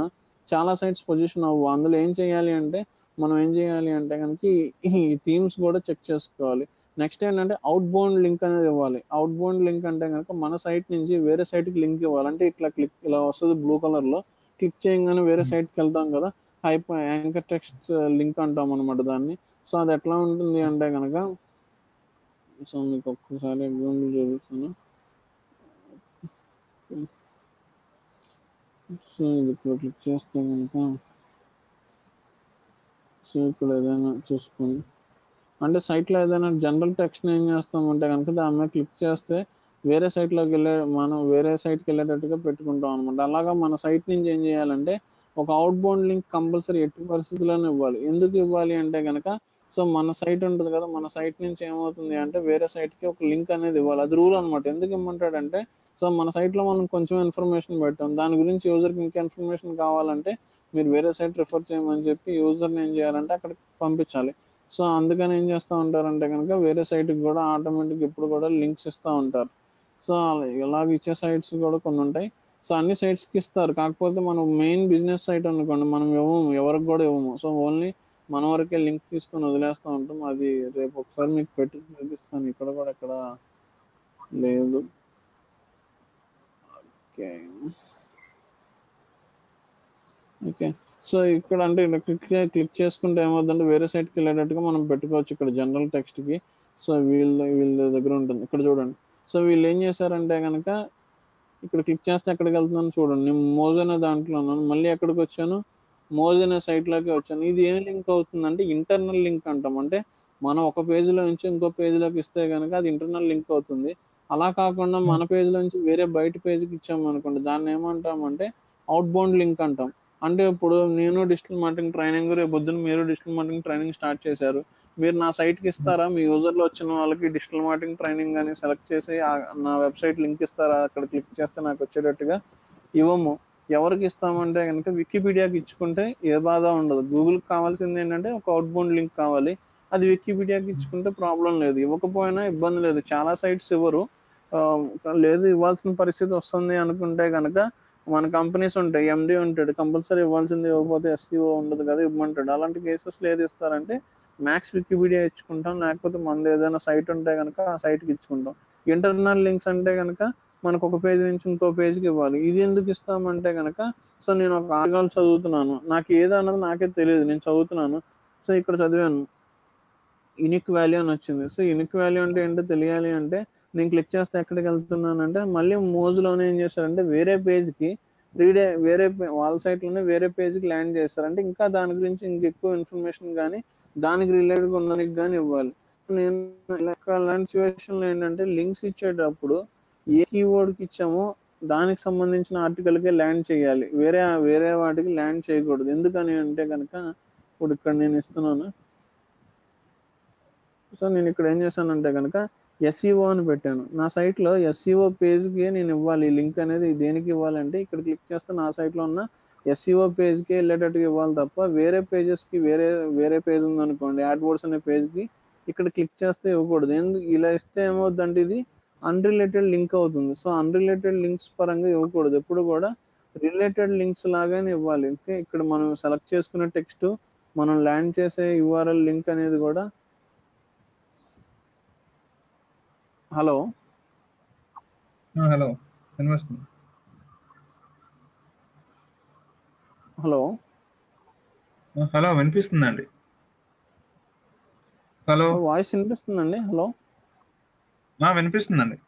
చాలా సైట్స్ పొజిషన్ అవ్వవు. అందులో ఏం చేయాలి అంటే, మనం ఏం చేయాలి అంటే గనుక ఈ థీమ్స్ కూడా చెక్ చేసుకోవాలి. నెక్స్ట్ ఏంటంటే అవుట్‌బౌండ్ లింక్ అనేది ఇవ్వాలి. అవుట్‌బౌండ్ లింక్ అంటే గనుక మన సైట్ నుంచి వేరే సైట్‌కి లింక్ ఇవ్వాలి. అంటే ఇట్లా ఇలా వస్తది బ్లూ కలర్‌లో. క్లిక్ చేయంగానే వేరే సైట్‌కెళ్తాం కదా! యాంకర్ టెక్స్ట్ లింక్ అంటామనమాట దాన్ని. సో, అది ఎట్లా ఉంటుంది అంటే గనక, సో, మీకు ఒక్కసారి ఎగ్జాంపుల్ చూపిస్తాను. సో, ఇది ఇప్పుడు క్లిక్ చేస్తే గనక, సో, ఇక్కడ ఏదైనా చూసుకోండి. అంటే సైట్‌లో ఏదైనా జనరల్ టెక్స్ట్‌ని ఏం చేస్తామంటే గనక దాని మీద క్లిక్ చేస్తే మనం వేరే సైట్‌కెళ్ళేటట్టుగా పెట్టుకుంటాం అనమాట. అలాగా మన సైట్ నుంచి ఏం చేయాలంటే ఒక అవుట్‌బౌండ్ లింక్ కంపల్సరీ ఎట్టి పరిస్థితుల్లోనూ ఇవ్వాలి. ఎందుకు ఇవ్వాలి అంటే గనక, సో, మన సైట్ ఉంటది కదా! మన సైట్ నుంచి ఏమవుతుంది అంటే వేరే సైట్‌కి ఒక లింక్ అనేది ఇవ్వాలి. అది రూల్ అనమాట. ఎందుకు ఇమ్మంటాడంటే, సో, మన సైట్‌లో మనం కొంచెం ఇన్ఫర్మేషన్ పెట్టాం. దాని గురించి యూజర్‌కి ఇంకా ఇన్ఫర్మేషన్ కావాలంటే మీరు వేరే సైట్ రిఫర్ చేయమని చెప్పి యూజర్‌ని ఏం చేయాలంటే అక్కడికి పంపించాలి. సో, అందుకని ఏం చేస్తా ఉంటారంటే గనక వేరే సైట్‌కి గూడా ఆటోమేటిక్‌గా ఎప్పుడు కూడా లింక్స్ ఇస్తా ఉంటారు. సో, ఇలాగ ఇచ్చే సైట్స్ గూడా కొన్నుంటాయి. సో, అన్ని సైట్స్‌కి ఇస్తారు. కాకపోతే మనం మెయిన్ బిజినెస్ సైట్ అనుకోండి మనం ఇవ్వము. ఎవరికి గూడా ఇవ్వము. సో, ఓన్లీ మన వరకే లింక్ తీసుకొని వదిలేస్తా ఉంటాం. అది రేపు ఒకసారి మీకు పెట్టి చూపిస్తాను. ఇక్కడ గూడా ఎక్కడ లేదు. ఓకే. ఓకే. సో, ఇక్కడ అంటే ఇలా క్లిక్ చేసుకుంటే ఏమవుద్దంటే వేరే సైట్‌కెళ్ళేటట్టుగా మనం పెట్టుకోవచ్చు ఇక్కడ జనరల్ టెక్స్ట్‌కి. సో, వీళ్ళ దగ్గర ఉంటుంది. ఇక్కడ చూడండి. సో, వీళ్ళేం చేశారంటే గనక ఇక్కడ క్లిక్ చేస్తే ఎక్కడికెళ్తున్నానో చూడండి. నేను మోజ్ అనే దాంట్లో ఉన్నాను. మళ్ళీ ఎక్కడికొచ్చాను? మోజ్ అనే సైట్‌లోకే వచ్చాను. ఇది ఏం లింక్ అవుతుందంటే ఇంటర్నల్ లింక్ అంటాం. అంటే మనం ఒక పేజ్‌లో నుంచి ఇంకో పేజ్‌లోకి ఇస్తే గనక అది ఇంటర్నల్ లింక్ అవుతుంది. అలా కాకుండా మన పేజ్‌లో నుంచి వేరే బయట పేజ్‌కి ఇచ్చామనుకోండి దాన్నేమంటామంటే ఔట్‌బౌండ్ లింక్ అంటాం. అంటే ఇప్పుడు నేను డిజిటల్ మార్కెటింగ్ ట్రైనింగ్ రేపొద్దున మీరు డిజిటల్ మార్కెటింగ్ ట్రైనింగ్ స్టార్ట్ చేశారు. మీరు నా సైట్‌కి ఇస్తారా? మీ యూజర్‌లు వచ్చిన వాళ్ళకి డిజిటల్ మార్కెటింగ్ ట్రైనింగ్ అని సెలెక్ట్ చేసి నా వెబ్‌సైట్ లింక్ ఇస్తారా? అక్కడ క్లిక్ చేస్తే నాకొచ్చేటట్టుగా? ఇవ్వము. ఎవరికి ఇస్తామంటే గనక వికీపీడియాకి ఇచ్చుకుంటే ఏ బాధ ఉండదు. గూగుల్‌కి కావాల్సిందేంటంటే ఒక ఔట్‌బౌండ్ లింక్ కావాలి. అది వికీపీడియాకి ఇచ్చుకుంటే ప్రాబ్లమ్ లేదు. ఇవ్వకపోయినా ఇబ్బంది లేదు. చాలా సైట్స్ ఇవ్వరు. ఆహ్, లేదు ఇవ్వాల్సిన పరిస్థితి వస్తుంది అనుకుంటే గనక మన కంపెనీస్ ఉంటాయి. ఎండీ ఉంటాడు. కంపల్సరీ ఇవ్వాల్సిందే ఇవ్వకపోతే ఎస్‌సీఓ ఉండదు కదా! ఇవ్వమంటాడు. అలాంటి కేసెస్‌లో ఏది ఇస్తారంటే మ్యాక్స్ వికీపీడియా ఇచ్చుకుంటాం. లేకపోతే మనది ఏదైనా సైట్ ఉంటే గనక ఆ సైట్‌కి ఇచ్చుకుంటాం. ఇంటర్నల్ లింక్స్ అంటే గనక మనకు ఒక పేజ్ నుంచి ఇంకో పేజ్‌కి ఇవ్వాలి. ఇది ఎందుకు ఇస్తామంటే గనక, సో, నేను ఒక ఆర్టికల్ చదువుతున్నాను. నాకు ఏదన్నది నాకే తెలీదు. నేను చదువుతున్నాను. సో, ఇక్కడ చదివాను. యూనిక్ వాల్యూ అని వచ్చింది. సో, యూనిక్ వాల్యూ అంటే ఏంటో తెలియాలి అంటే నేను క్లిక్ చేస్తే ఎక్కడికెళ్తున్నానంటే మళ్ళీ మోజ్‌లోనే ఏం చేశారంటే వేరే పేజ్‌కి వాళ్ళ సైట్‌లోనే వేరే పేజ్‌కి ల్యాండ్ చేస్తారు. అంటే ఇంకా దాని గురించి ఇంకెక్కువ ఇన్ఫర్మేషన్ గాని, దానికి రిలేటెడ్‌గా ఉన్ననికి గాని ఇవ్వాలి. నేను అలాంటి సిట్యుయేషన్‌లో ఏంటంటే లింక్స్ ఇచ్చేటప్పుడు ఏ కీవర్డ్‌కి ఇచ్చామో దానికి సంబంధించిన ఆర్టికల్‌కే ల్యాండ్ చేయాలి. వేరే వేరే వాటికి ల్యాండ్ చేయకూడదు. ఎందుకని అంటే గనక ఇప్పుడు ఇక్కడ నేను ఇస్తున్నాను. సో, నేనిక్కడ ఏం చేశానంటే గనక ఎస్‌ఈఓ అని పెట్టాను. నా సైట్‌లో ఎస్‌ఈఓ పేజ్‌కే నేను ఇవ్వాలి. లింక్ అనేది దేనికి ఇవ్వాలంటే ఇక్కడ క్లిక్ చేస్తే నా సైట్‌లో ఉన్న ఎస్‌ఈఓ పేజ్‌కే ఎళ్ళేటట్టుగా ఇవ్వాలి తప్ప వేరే పేజెస్‌కి వేరే పేజ్ ఉందనుకోండి యాడ్వర్డ్స్ అనే పేజ్‌కి ఇక్కడ క్లిక్ చేస్తే ఇవ్వకూడదు. ఇలా ఇస్తే ఏమవుద్దంటే ఇది అన్‌రిలేటెడ్ లింక్ అవుతుంది. సో, అన్‌రిలేటెడ్ లింక్స్ పరంగా ఇవ్వకూడదు. ఎప్పుడు కూడా రిలేటెడ్ లింక్స్ లాగానే ఇవ్వాలి. ఓకే. ఇక్కడ మనం సెలెక్ట్ చేసుకున్న టెక్స్ట్ మనం ల్యాండ్ చేసే యూఆర్ఎల్ లింక్ అనేది కూడా హలో! హలో వినిపిస్తుంది. హలో హలో వినిపిస్తుందండి. హలో వాయిస్ వినిపిస్తుందండి? హలో వినిపిస్తుందండి.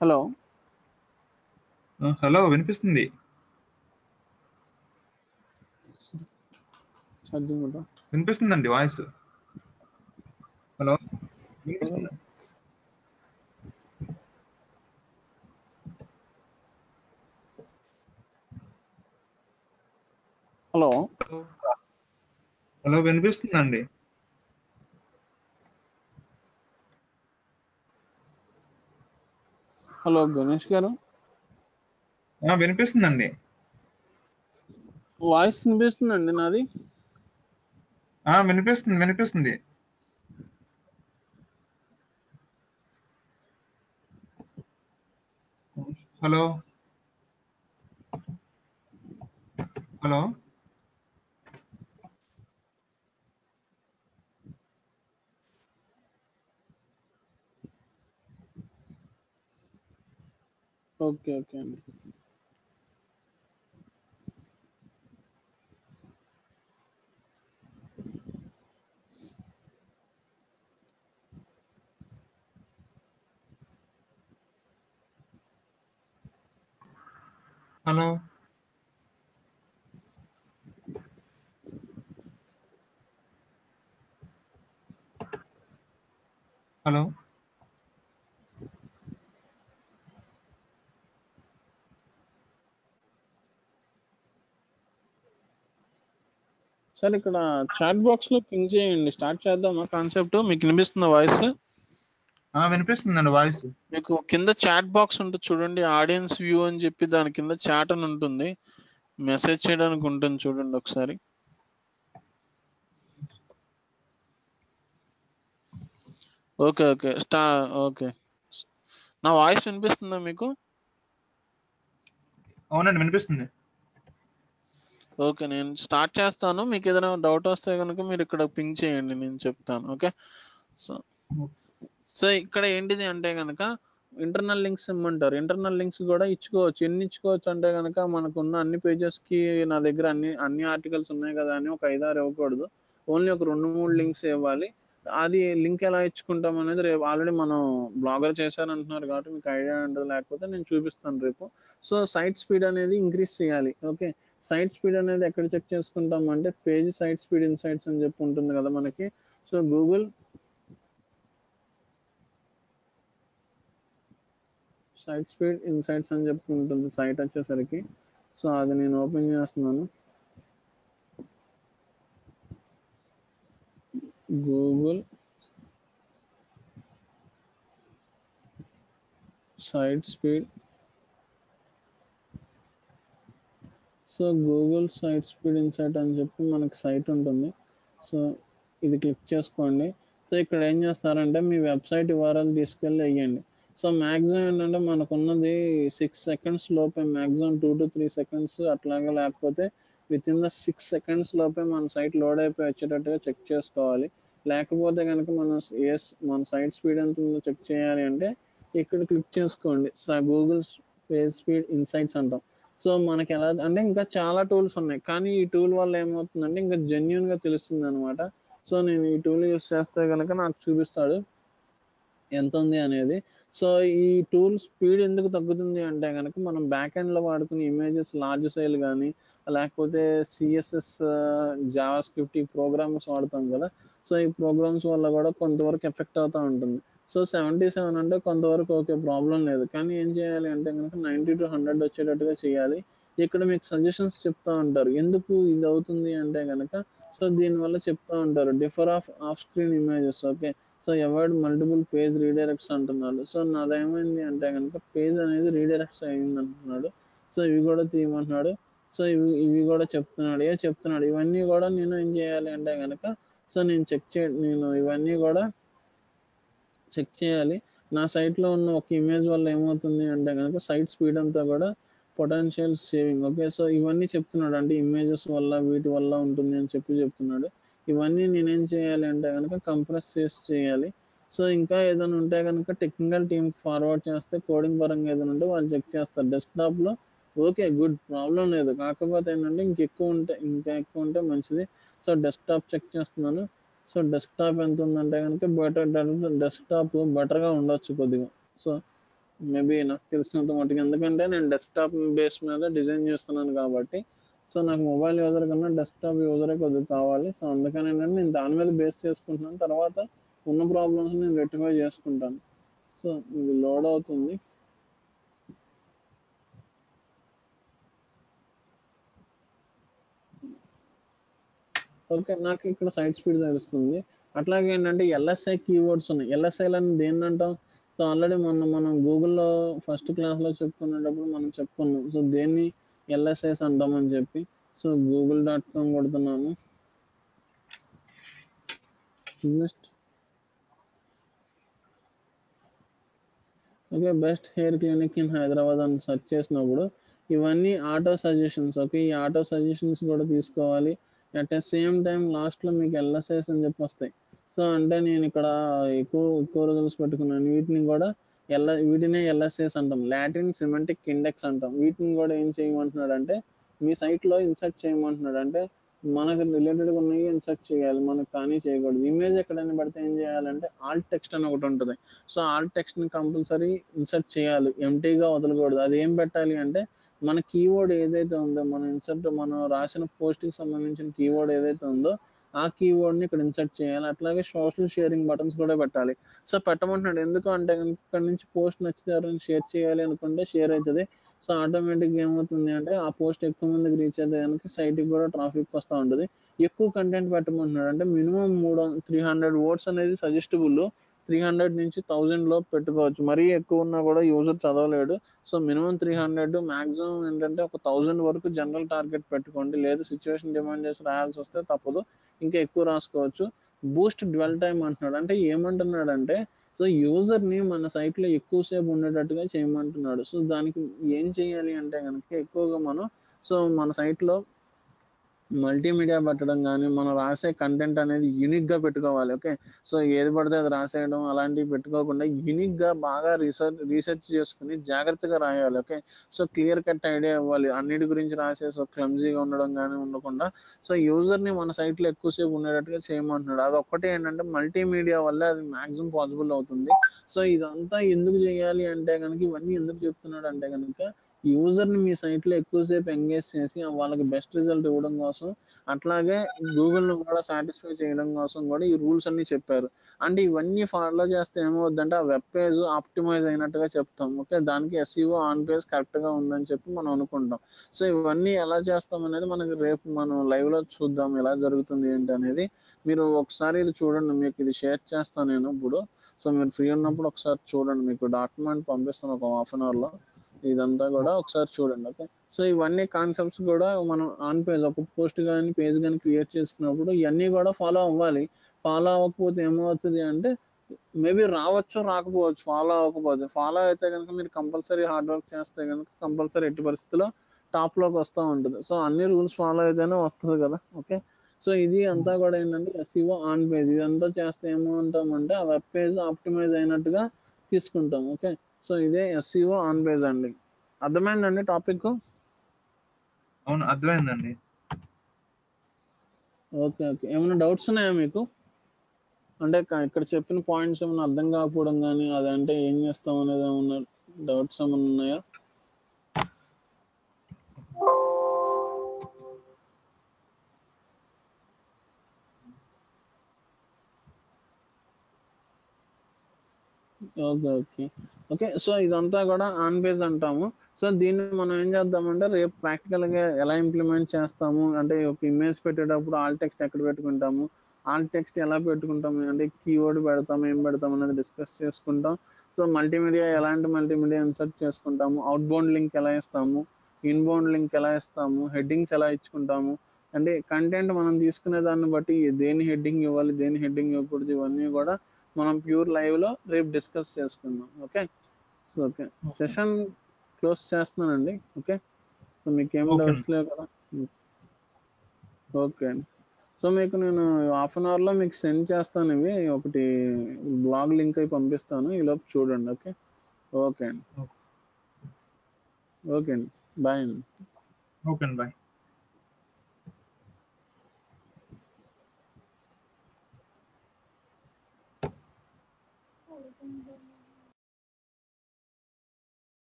హలో హలో వినిపిస్తుంది. వినిపిస్తుందండి వాయిస్. హలో వినిపిస్తుంది. హలో హలో వినిపిస్తుందండి. హలో గణేష్ గారు, వినిపిస్తుందండి. వాయిస్ వినిపిస్తుందండి నాది? వినిపిస్తుంది. హలో హలో ఓకే ఓకే అండి. హలో హలో సార్ ఇక్కడ చాట్ బాక్స్ లో పింగ్ చేయండి. స్టార్ట్ చేద్దామా కాన్సెప్ట్? మీకు వినిపిస్తుందా వాయిస్? వినిపిస్తుందండి వాయిస్. మీకు కింద చాట్ బాక్స్ ఉంటుంది చూడండి, ఆడియన్స్ వ్యూ అని చెప్పి దాని కింద చాట్ అని ఉంటుంది, మెసేజ్ చేయడానికి ఉంటుంది చూడండి ఒకసారి. Okay okay okay. నా వాయిస్ వినిపిస్తుందా మీకు? అవునండి వినిపిస్తుంది. ఓకే, నేను స్టార్ట్ చేస్తాను. మీకు ఏదైనా డౌట్ వస్తే కనుక మీరు ఇక్కడ పింగ్ చేయండి, నేను చెప్తాను. ఓకే. సో సో ఇక్కడ ఏంటిది అంటే కనుక ఇంటర్నల్ లింక్స్ ఇమ్మంటారు. ఇంటర్నల్ లింక్స్ కూడా ఇచ్చుకోవచ్చు. ఎన్ని ఇచ్చుకోవచ్చు అంటే కనుక మనకున్న అన్ని పేజెస్కి నా దగ్గర అన్ని ఆర్టికల్స్ ఉన్నాయి కదా అని ఒక 5-6 ఇవ్వకూడదు. ఓన్లీ ఒక 2-3 లింక్స్ ఇవ్వాలి. అది లింక్ ఎలా ఇచ్చుకుంటాం అనేది రేపు ఆల్రెడీ మనం బ్లాగర్ చేశారంటున్నారు కాబట్టి మీకు ఐడియా ఉంటుంది, లేకపోతే నేను చూపిస్తాను రేపు. సో సైట్ స్పీడ్ అనేది ఇంక్రీజ్ చేయాలి. ఓకే, సైట్ స్పీడ్ అనేది ఎక్కడ చెక్ చేసుకుంటాం అంటే పేజ్ సైట్ స్పీడ్ ఇన్సైట్స్ అని చెప్పి ఉంటుంది కదా మనకి. So Google site speed insights అని చెప్పి ఉంటుంది సైట్ వచ్చేసరికి. సో అది నేను ఓపెన్ చేస్తున్నాను. Google site speed. So Google site speed insight అని చెప్పి మనకి సైట్ ఉంటుంది. సో ఇది క్లిక్ చేసుకోండి. సో ఇక్కడ ఏం చేస్తారంటే మీ వెబ్సైట్ URL తీసుకెళ్ళి వేయండి. సో మ్యాక్సిమం ఏంటంటే మనకున్నది 6 సెకండ్స్ లోపే, మ్యాక్సిమం 2 to 3 సెకండ్స్ అట్లాగే, లేకపోతే విత్ ఇన్ ద 6 సెకండ్స్ లోపే మన సైట్ లోడ్ అయిపోయి వచ్చేటట్టుగా చెక్ చేసుకోవాలి. లేకపోతే కనుక మన సైట్ స్పీడ్ ఎంత ఉందో చెక్ చేయాలి అంటే ఇక్కడ క్లిక్ చేసుకోండి. So Google page speed insights అంటాం. సో మనకి ఎలా అంటే ఇంకా చాలా టూల్స్ ఉన్నాయి, కానీ ఈ టూల్ వల్ల ఏమవుతుందంటే ఇంకా జెన్యున్గా తెలుస్తుంది అనమాట. సో నేను ఈ టూల్ యూస్ చేస్తే కనుక నాకు చూపిస్తాడు ఎంత ఉంది అనేది. సో ఈ టూల్ స్పీడ్ ఎందుకు తగ్గుతుంది అంటే కనుక మనం బ్యాక్ ఎండ్లో వాడుకునే ఇమేజెస్ లార్జ్ సైజ్ కానీ, లేకపోతే CSS జావా స్క్రిప్ట్ ఈ ప్రోగ్రామ్స్ వాడతాం కదా. సో ఈ ప్రోగ్రామ్స్ వల్ల కూడా కొంతవరకు ఎఫెక్ట్ అవుతూ ఉంటుంది. సో 77 అంటే కొంతవరకు ఓకే, ప్రాబ్లం లేదు. కానీ ఏం చేయాలి అంటే కనుక 90 to 100 వచ్చేటట్టుగా చేయాలి. ఇక్కడ మీకు సజెషన్స్ చెప్తా ఉంటారు ఎందుకు ఇది అవుతుంది అంటే కనుక. సో దీనివల్ల చెప్తా ఉంటారు differ off screen images. Okay, so avoid multiple page redirects అంటున్నాడు. సో నాదేమైంది అంటే కనుక పేజ్ అనేది రీడైరెక్ట్స్ అయింది అంటున్నాడు. సో ఇవి కూడా తీయమంటున్నాడు. సో ఇవి కూడా చెప్తున్నాడు. ఇవన్నీ కూడా నేను ఏం చేయాలి అంటే కనుక, సో నేను ఇవన్నీ కూడా చెక్ చేయాలి. నా సైట్లో ఉన్న ఒక ఇమేజ్ వల్ల ఏమవుతుంది అంటే కనుక సైట్ స్పీడ్ అంతా కూడా పొటెన్షియల్ సేవింగ్. ఓకే, సో ఇవన్నీ చెప్తున్నాడు అంటే ఇమేజెస్ వల్ల వీటి వల్ల ఉంటుంది అని చెప్తున్నాడు. ఇవన్నీ నేనేం చేయాలి అంటే కనుక కంప్రెస్ చేసి చేయాలి. సో ఇంకా ఏదైనా ఉంటే కనుక టెక్నికల్ టీమ్కి ఫార్వర్డ్ చేస్తే కోడింగ్ పరంగా ఏదైనా ఉంటే వాళ్ళు చెక్ చేస్తారు. డెస్క్టాప్లో ఓకే గుడ్, ప్రాబ్లం లేదు. కాకపోతే ఏంటంటే ఇంకా ఎక్కువ ఉంటే మంచిది. సో డెస్క్టాప్ చెక్ చేస్తున్నాను. సో డెస్క్టాప్ ఎంత ఉందంటే కనుక డెస్క్టాప్ బెటర్గా ఉండొచ్చు కొద్దిగా. సో మేబీ నాకు తెలిసినంత మటుకు, ఎందుకంటే నేను డెస్క్టాప్ బేస్ మీద డిజైన్ చేస్తున్నాను కాబట్టి, సో నాకు మొబైల్ యూజర్ కన్నా డెస్క్టాప్ యూజరే కొద్దిగా కావాలి. సో అందుకని ఏంటంటే నేను దాని మీద బేస్ చేసుకుంటున్నాను. తర్వాత ఉన్న ప్రాబ్లమ్స్ నేను రెక్టిఫై చేసుకుంటాను. సో ఇది లోడ్ అవుతుంది. ఓకే, నాకు ఇక్కడ సైట్ స్పీడ్ తెలుస్తుంది. అట్లాగే ఏంటంటే ఎల్ఎస్ఐ కీవర్డ్స్ ఉన్నాయి. ఎల్ఎస్ఐలను దేన్ని అంటాం? సో ఆల్రెడీ మనం గూగుల్లో ఫస్ట్ క్లాస్లో చెప్పుకునేటప్పుడు మనం చెప్పుకున్నాం. సో దేన్ని ఎల్ఎస్ఐస్ అంటామని చెప్పి. సో google.com కొడుతున్నాను. Next okay, best hair clinic in Hyderabad అని సెర్చ్ చేసినప్పుడు ఇవన్నీ ఆటో సజెషన్స్. ఓకే, ఈ ఆటో సజెషన్స్ కూడా తీసుకోవాలి. అట్ ద సేమ్ టైం లాస్ట్లో మీకు ఎల్ఎస్ఐస్ అని చెప్పి వస్తాయి. సో అంటే నేను ఇక్కడ ఎక్కువ రిజల్ట్స్ పెట్టుకున్నాను. వీటినే ఎల్ఎస్ఐస్ అంటాం, లాటిన్ సిమెటిక్ ఇండెక్స్ అంటాం. వీటిని కూడా ఏం చేయమంటున్నాడు అంటే మీ సైట్లో ఇన్సర్ట్ చేయమంటున్నాడు. అంటే మనకు రిలేటెడ్గా ఉన్నాయి ఇన్సర్ట్ చేయాలి, మనకు కానీ చేయకూడదు. ఇమేజ్ ఎక్కడైనా పడితే ఏం చేయాలంటే ఆల్ట్ టెక్స్ట్ అని ఒకటి ఉంటుంది. సో ఆల్ట్ టెక్స్ట్ని కంపల్సరీ ఇన్సర్ట్ చేయాలి, ఎంటీగా వదలకూడదు. అది ఏం పెట్టాలి అంటే మన కీవర్డ్ ఏదైతే ఉందో, మనం రాసిన పోస్ట్కి సంబంధించిన కీవర్డ్ ఏదైతే ఉందో ఆ కీవర్డ్ని ఇక్కడ ఇన్సర్ట్ చేయాలి. అట్లాగే సోషల్ షేరింగ్ బటన్స్ కూడా పెట్టాలి. సో పెట్టమంటున్నాడు. ఎందుకు అంటే ఇక్కడ నుంచి పోస్ట్ నచ్చితే ఎవరైనా షేర్ చేయాలి అనుకుంటే షేర్ అవుతుంది. సో ఆటోమేటిక్గా ఏమవుతుంది అంటే ఆ పోస్ట్ ఎక్కువ మందికి రీచ్ అయితే కనుక సైట్కి కూడా ట్రాఫిక్ వస్తూ ఉంటుంది. ఎక్కువ కంటెంట్ పెట్టమంటున్నాడు. అంటే మినిమం 300 వర్డ్స్ అనేది సజెస్టబుల్. 300 నుంచి 1000 లోపు పెట్టుకోవచ్చు. మరీ ఎక్కువ ఉన్నా కూడా యూజర్ చదవలేడు. సో మినిమం 300, మ్యాక్సిమం ఏంటంటే ఒక 1000 వరకు జనరల్ టార్గెట్ పెట్టుకోండి. లేదు సిచ్యువేషన్ డిమాండ్ చేసి రాయాల్సి వస్తే తప్పదు, ఇంకా ఎక్కువ రాసుకోవచ్చు. బూస్ట్ డ్వెల్ టైమ్ అంటున్నాడు. అంటే ఏమంటున్నాడు అంటే సో యూజర్ని మన సైట్లో ఎక్కువసేపు ఉండేటట్టుగా చేయమంటున్నాడు. సో దానికి ఏం చేయాలి అంటే కనుక ఎక్కువగా మన సైట్లో మల్టీమీడియా పెట్టడం కానీ, మనం రాసే కంటెంట్ అనేది యూనిక్గా పెట్టుకోవాలి. ఓకే, సో ఏది పడితే అది రాసేయడం అలాంటివి పెట్టుకోకుండా యూనిక్గా బాగా రీసెర్చ్ చేసుకుని జాగ్రత్తగా రాయాలి. Okay, so clear cut idea ఇవ్వాలి. అన్నిటి గురించి రాసేసి క్లమ్జీగా ఉండడం కానీ ఉండకుండా సో యూజర్ని మన సైట్లో ఎక్కువసేపు ఉండేటట్టుగా చేయమంటున్నాడు. అది ఒక్కటే ఏంటంటే మల్టీమీడియా వల్ల అది మ్యాక్సిమం పాసిబుల్ అవుతుంది. సో ఇదంతా ఎందుకు చేయాలి అంటే కనుక, ఇవన్నీ ఎందుకు చెప్తున్నాడు అంటే కనుక యూజర్ని మీ సైట్లో ఎక్కువసేపు ఎంగేజ్ చేసి వాళ్ళకి బెస్ట్ రిజల్ట్ ఇవ్వడం కోసం, అట్లాగే గూగుల్ని కూడా సాటిస్ఫై చేయడం కోసం కూడా ఈ రూల్స్ అన్ని చెప్పారు. అంటే ఇవన్నీ ఫాలో చేస్తే ఏమవుద్దంటే ఆ వెబ్ పేజ్ ఆప్టిమైజ్ అయినట్టుగా చెప్తాం. ఓకే, దానికి ఎస్ఈఓ ఆన్ పేజ్ కరెక్ట్గా ఉందని చెప్పి మనం అనుకుంటాం. సో ఇవన్నీ ఎలా చేస్తాం అనేది మనకి రేపు మనం లైవ్లో చూద్దాం ఎలా జరుగుతుంది ఏంటి అనేది. మీరు ఒకసారి ఇది చూడండి, మీకు ఇది షేర్ చేస్తాను నేను ఇప్పుడు. సో మీరు ఫ్రీ ఉన్నప్పుడు ఒకసారి చూడండి, మీకు డాక్యుమెంట్ పంపిస్తాను ఒక హాఫ్ అన్ అవర్లో. ఇదంతా కూడా ఒకసారి చూడండి. ఓకే, సో ఇవన్నీ కాన్సెప్ట్స్ కూడా మనం ఆన్ పేజ్ ఒక పోస్ట్ కానీ పేజ్ కానీ క్రియేట్ చేసుకున్నప్పుడు ఇవన్నీ కూడా ఫాలో అవ్వాలి. ఫాలో అవ్వకపోతే ఏమవుతుంది అంటే మేబీ రావచ్చు రాకపోవచ్చు. ఫాలో అవ్వకపోతే, ఫాలో అయితే కనుక మీరు కంపల్సరీ హార్డ్ వర్క్ చేస్తే కనుక కంపల్సరీ ఎట్టి పరిస్థితుల్లో టాప్లోకి వస్తూ ఉంటుంది. సో అన్ని రూల్స్ ఫాలో అయితేనే వస్తుంది కదా. ఓకే, సో ఇది అంతా కూడా ఏంటంటే ఎస్ఈఓ ఆన్ పేజ్. ఇదంతా చేస్తే ఏమంటామంటే ఆ వెబ్ పేజ్ ఆప్టిమైజ్ అయినట్టుగా తీసుకుంటాం. ఓకే, సో ఇదే ఎస్ఈఓ ఆన్ పేజ్ అండి. అర్థమైందండి టాపిక్? అవును, అర్థమైందండి. ఓకే, ఏమైనా డౌట్స్ ఉన్నాయా మీకు? అంటే ఇక్కడ చెప్పిన పాయింట్స్ ఏమైనా అర్థం కాకపోవడం కానీ, అదంటే ఏం చేస్తాం అనేది ఏమన్నా డౌట్స్ ఏమైనా ఉన్నాయా? ఓకే, సో ఇదంతా కూడా ఆన్ పేజ్ అంటాము. సో దీన్ని మనం ఏం చేద్దామంటే రేపు ప్రాక్టికల్గా ఎలా ఇంప్లిమెంట్ చేస్తాము అంటే ఒక ఇమేజ్ పెట్టేటప్పుడు ఆల్ టెక్స్ట్ ఎక్కడ పెట్టుకుంటాము, ఆల్ టెక్స్ట్ ఎలా పెట్టుకుంటాము, అంటే కీవర్డ్ పెడతాము, ఏం పెడతాము అనేది డిస్కస్ చేసుకుంటాం. సో మల్టీమీడియా ఎలాంటి మల్టీమీడియా ఇన్సర్ట్ చేసుకుంటాము, అవుట్ బౌండ్ లింక్ ఎలా ఇస్తాము, ఇన్బౌండ్ లింక్ ఎలా ఇస్తాము, హెడ్డింగ్స్ ఎలా ఇచ్చుకుంటాము, అంటే కంటెంట్ మనం తీసుకునే దాన్ని బట్టి దేని హెడ్డింగ్ ఇవ్వాలి, దేని హెడ్డింగ్ ఇవ్వకూడదు, ఇవన్నీ కూడా మనం ప్యూర్ లైవ్లో రేపు డిస్కస్ చేసుకుందాం. Okay, so okay session close చేస్తున్నానండి. ఓకే, సో మీకు ఏం డౌట్స్ లేవు కదా? ఓకే అండి. సో మీకు నేను హాఫ్ అన్ అవర్లో మీకు సెండ్ చేస్తాను, ఇవి ఒకటి బ్లాగ్ లింక్ అయి పంపిస్తాను, ఈలోపు చూడండి. ఓకే ఓకే అండి, ఓకే అండి, బాయ్ అండి. ఓకే అండి, బాయ్.